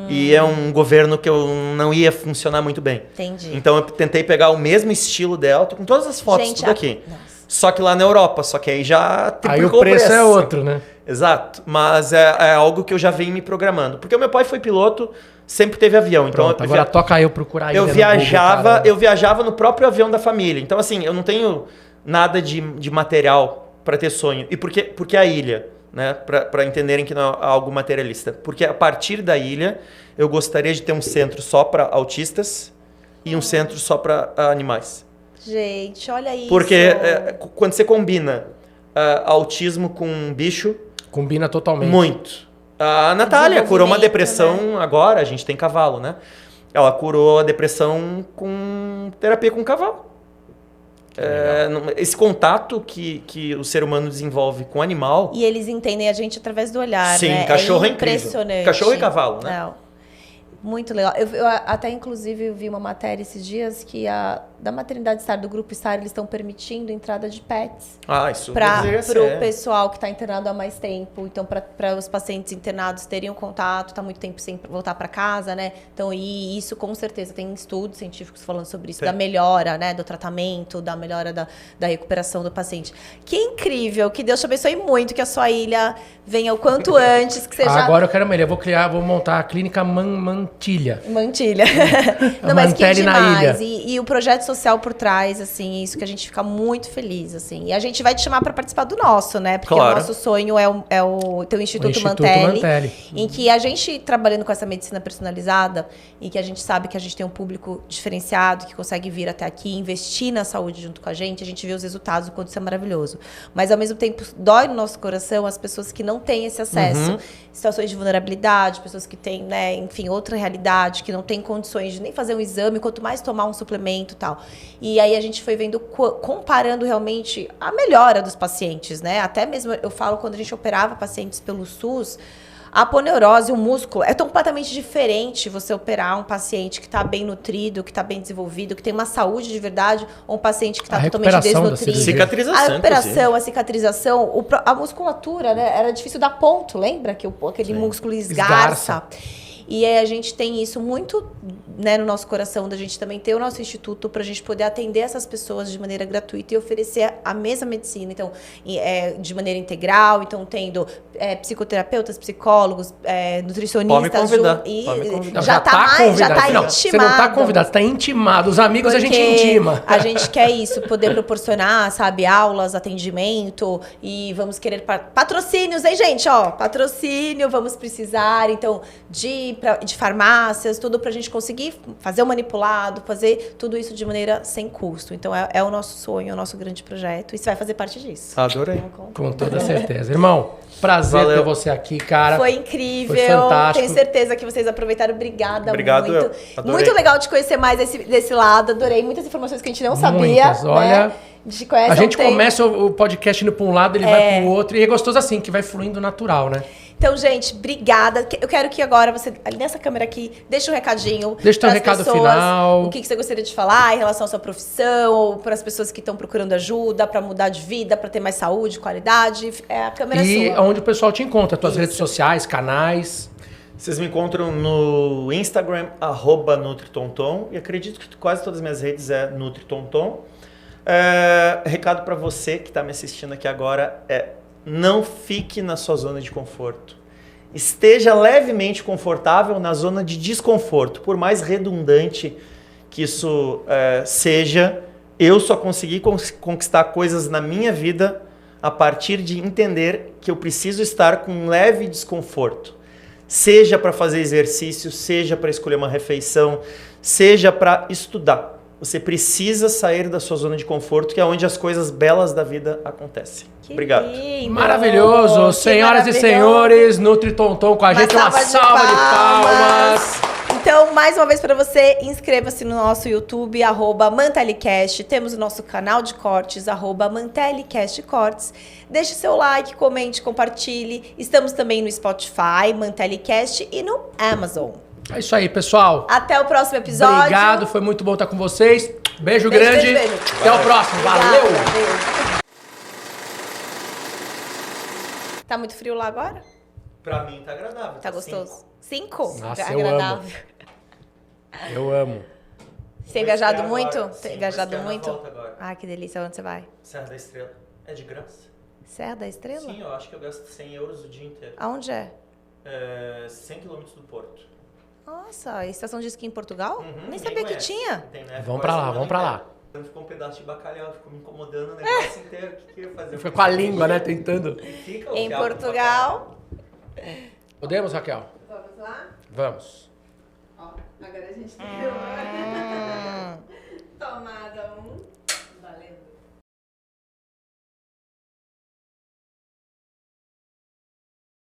E é um governo que eu não ia funcionar muito bem. Entendi. Então eu tentei pegar o mesmo estilo dela, tô com todas as fotos Gente, tudo aqui. Nossa. Só que lá na Europa, só que aí já Aí triplicou o preço é outro, né? Exato, mas é algo que eu já venho me programando. Porque o meu pai foi piloto, sempre teve avião. Então Pronto, agora toca eu procurar eu ilha no viajava, Google, cara. eu viajava no próprio avião da família. Então assim, eu não tenho nada de material para ter sonho. E por que a ilha? Né? Para entenderem que não é algo materialista. Porque a partir da ilha, eu gostaria de ter um centro só para autistas e um centro só para animais. Gente, olha isso. Porque quando você combina autismo com bicho, Combina totalmente. muito. A Natália curou uma depressão agora, a gente tem cavalo, né? Ela curou a depressão com terapia com cavalo. Esse contato que o ser humano desenvolve com o animal. E eles entendem a gente através do olhar, Sim, né? cachorro é impressionante. incrível. Cachorro e cavalo, né? Não. Muito legal. Eu até, inclusive, vi uma matéria esses dias que da maternidade Star, do Grupo Star, eles estão permitindo entrada de pets Isso para deveria o ser. pessoal que está internado há mais tempo. Então, para os pacientes internados terem um contato, está muito tempo sem voltar para casa, né? Então, e isso com certeza tem estudos científicos falando sobre isso, Tem. da melhora, né? Do tratamento, da melhora da recuperação do paciente. Que incrível, que Deus te abençoe muito, que a sua ilha venha o quanto antes, que seja... Agora eu quero uma ilha, vou montar a clínica Mantilha. Mantilha. Não, mas que Mantelli na demais. ilha. E o projeto social por trás, assim, isso que a gente fica muito feliz, assim. E a gente vai te chamar para participar do nosso, né? Porque Claro. o nosso sonho é o teu Instituto, Instituto Mantelli, Mantelli. em que a gente, trabalhando com essa medicina personalizada, e que a gente sabe que a gente tem um público diferenciado, que consegue vir até aqui, investir na saúde junto com a gente vê os resultados, o quanto isso é maravilhoso. Mas, ao mesmo tempo, dói no nosso coração as pessoas que não têm esse acesso. Situações de vulnerabilidade, pessoas que têm, né, enfim, outra realidade, que não têm condições de nem fazer um exame, quanto mais tomar um suplemento e tal. E aí a gente foi vendo, comparando realmente a melhora dos pacientes, né? Até mesmo, eu falo, quando a gente operava pacientes pelo SUS, a aponeurose, o músculo, é completamente diferente você operar um paciente que está bem nutrido, que está bem desenvolvido, que tem uma saúde de verdade, ou um paciente que está totalmente recuperação da desnutrido. cirurgia. Cicatrização, A recuperação, a cicatrização, a musculatura, né? Era difícil dar ponto, lembra? Que aquele músculo esgarça. E aí a gente tem isso muito, né, no nosso coração, da gente também ter o nosso instituto para a gente poder atender essas pessoas de maneira gratuita e oferecer a mesma medicina. Então, de maneira integral, então tendo psicoterapeutas, psicólogos, nutricionistas. Pode me convidar. Pode me convidar. Não, Já tá convidado. intimado. Você não tá convidado, você tá intimado. Os amigos Porque a gente intima. a gente quer isso, poder proporcionar, sabe, aulas, atendimento, e vamos querer patrocínios, hein, gente? Ó, patrocínio, vamos precisar, então, de farmácias, tudo pra gente conseguir fazer o manipulado, fazer tudo isso de maneira sem custo. Então, é o nosso sonho, é o nosso grande projeto, e você vai fazer parte disso. Adorei. Com toda certeza. Irmão, prazer Valeu. ter você aqui, cara. Foi incrível. Foi fantástico. Tenho certeza que vocês aproveitaram. Obrigado eu. muito. Adorei. Muito legal te conhecer mais desse lado. Adorei muitas informações que a gente não sabia. Muitas, olha, né? A a gente começa o podcast indo para um lado, ele vai para o outro, e é gostoso assim, que vai fluindo natural, né? Então, gente, obrigada. Eu quero que agora você, ali nessa câmera aqui, deixe um recadinho. Deixa o teu pras recado pessoas, final. O que você gostaria de falar em relação à sua profissão, ou para as pessoas que estão procurando ajuda, para mudar de vida, para ter mais saúde, qualidade. A câmera E é sua. onde o pessoal te encontra, tuas Isso. redes sociais, canais. Vocês me encontram no Instagram, @NutriTonton, e acredito que quase todas as minhas redes é NutriTonton. Recado para você que está me assistindo aqui agora não fique na sua zona de conforto. Esteja levemente confortável na zona de desconforto. Por mais redundante que isso seja, eu só consegui conquistar coisas na minha vida a partir de entender que eu preciso estar com um leve desconforto. Seja para fazer exercício, seja para escolher uma refeição, seja para estudar. Você precisa sair da sua zona de conforto, que é onde as coisas belas da vida acontecem. Que Obrigado. lindo. Maravilhoso. Que Senhoras e maravilhoso. senhores, NutriTonton com a gente. Uma salva de palmas. Então, mais uma vez para você, inscreva-se no nosso YouTube, @MantelliCast. Temos o nosso canal de cortes, @MantelliCastCortes. Deixe seu like, comente, compartilhe. Estamos também no Spotify, MantelliCast e no Amazon. É isso aí, pessoal. Até o próximo episódio. Obrigado, foi muito bom estar com vocês. Beijo grande. Beijo. Até o próximo. Obrigada, Valeu. beijo. Tá muito frio lá agora? Pra mim tá agradável. Tá gostoso? 5? Nossa, Tá eu agradável. Eu amo. Você é engajado Vou muito? estrear agora. Você é Sim, engajado vou estrear na muito? volta agora. Ah, que delícia. Onde você vai? Serra da Estrela. É de graça? Serra da Estrela? Sim, eu acho que eu gasto 100 euros o dia inteiro. Aonde é? 100 quilômetros do Porto. Nossa, estação de esqui em Portugal? Nem Ninguém sabia que conhece. tinha. Tem, né? Vamos Ficou pra a lá, semana vamos pra lá. inteira. Ficou um pedaço de bacalhau, ficou me incomodando o negócio inteiro. O que eu ia fazer? Fica com a língua, né? Tentando. Fica o Em fiapo do Portugal. Podemos, Raquel? Vamos lá? Vamos. Ó, agora a gente tem uma tomada 1. Valendo.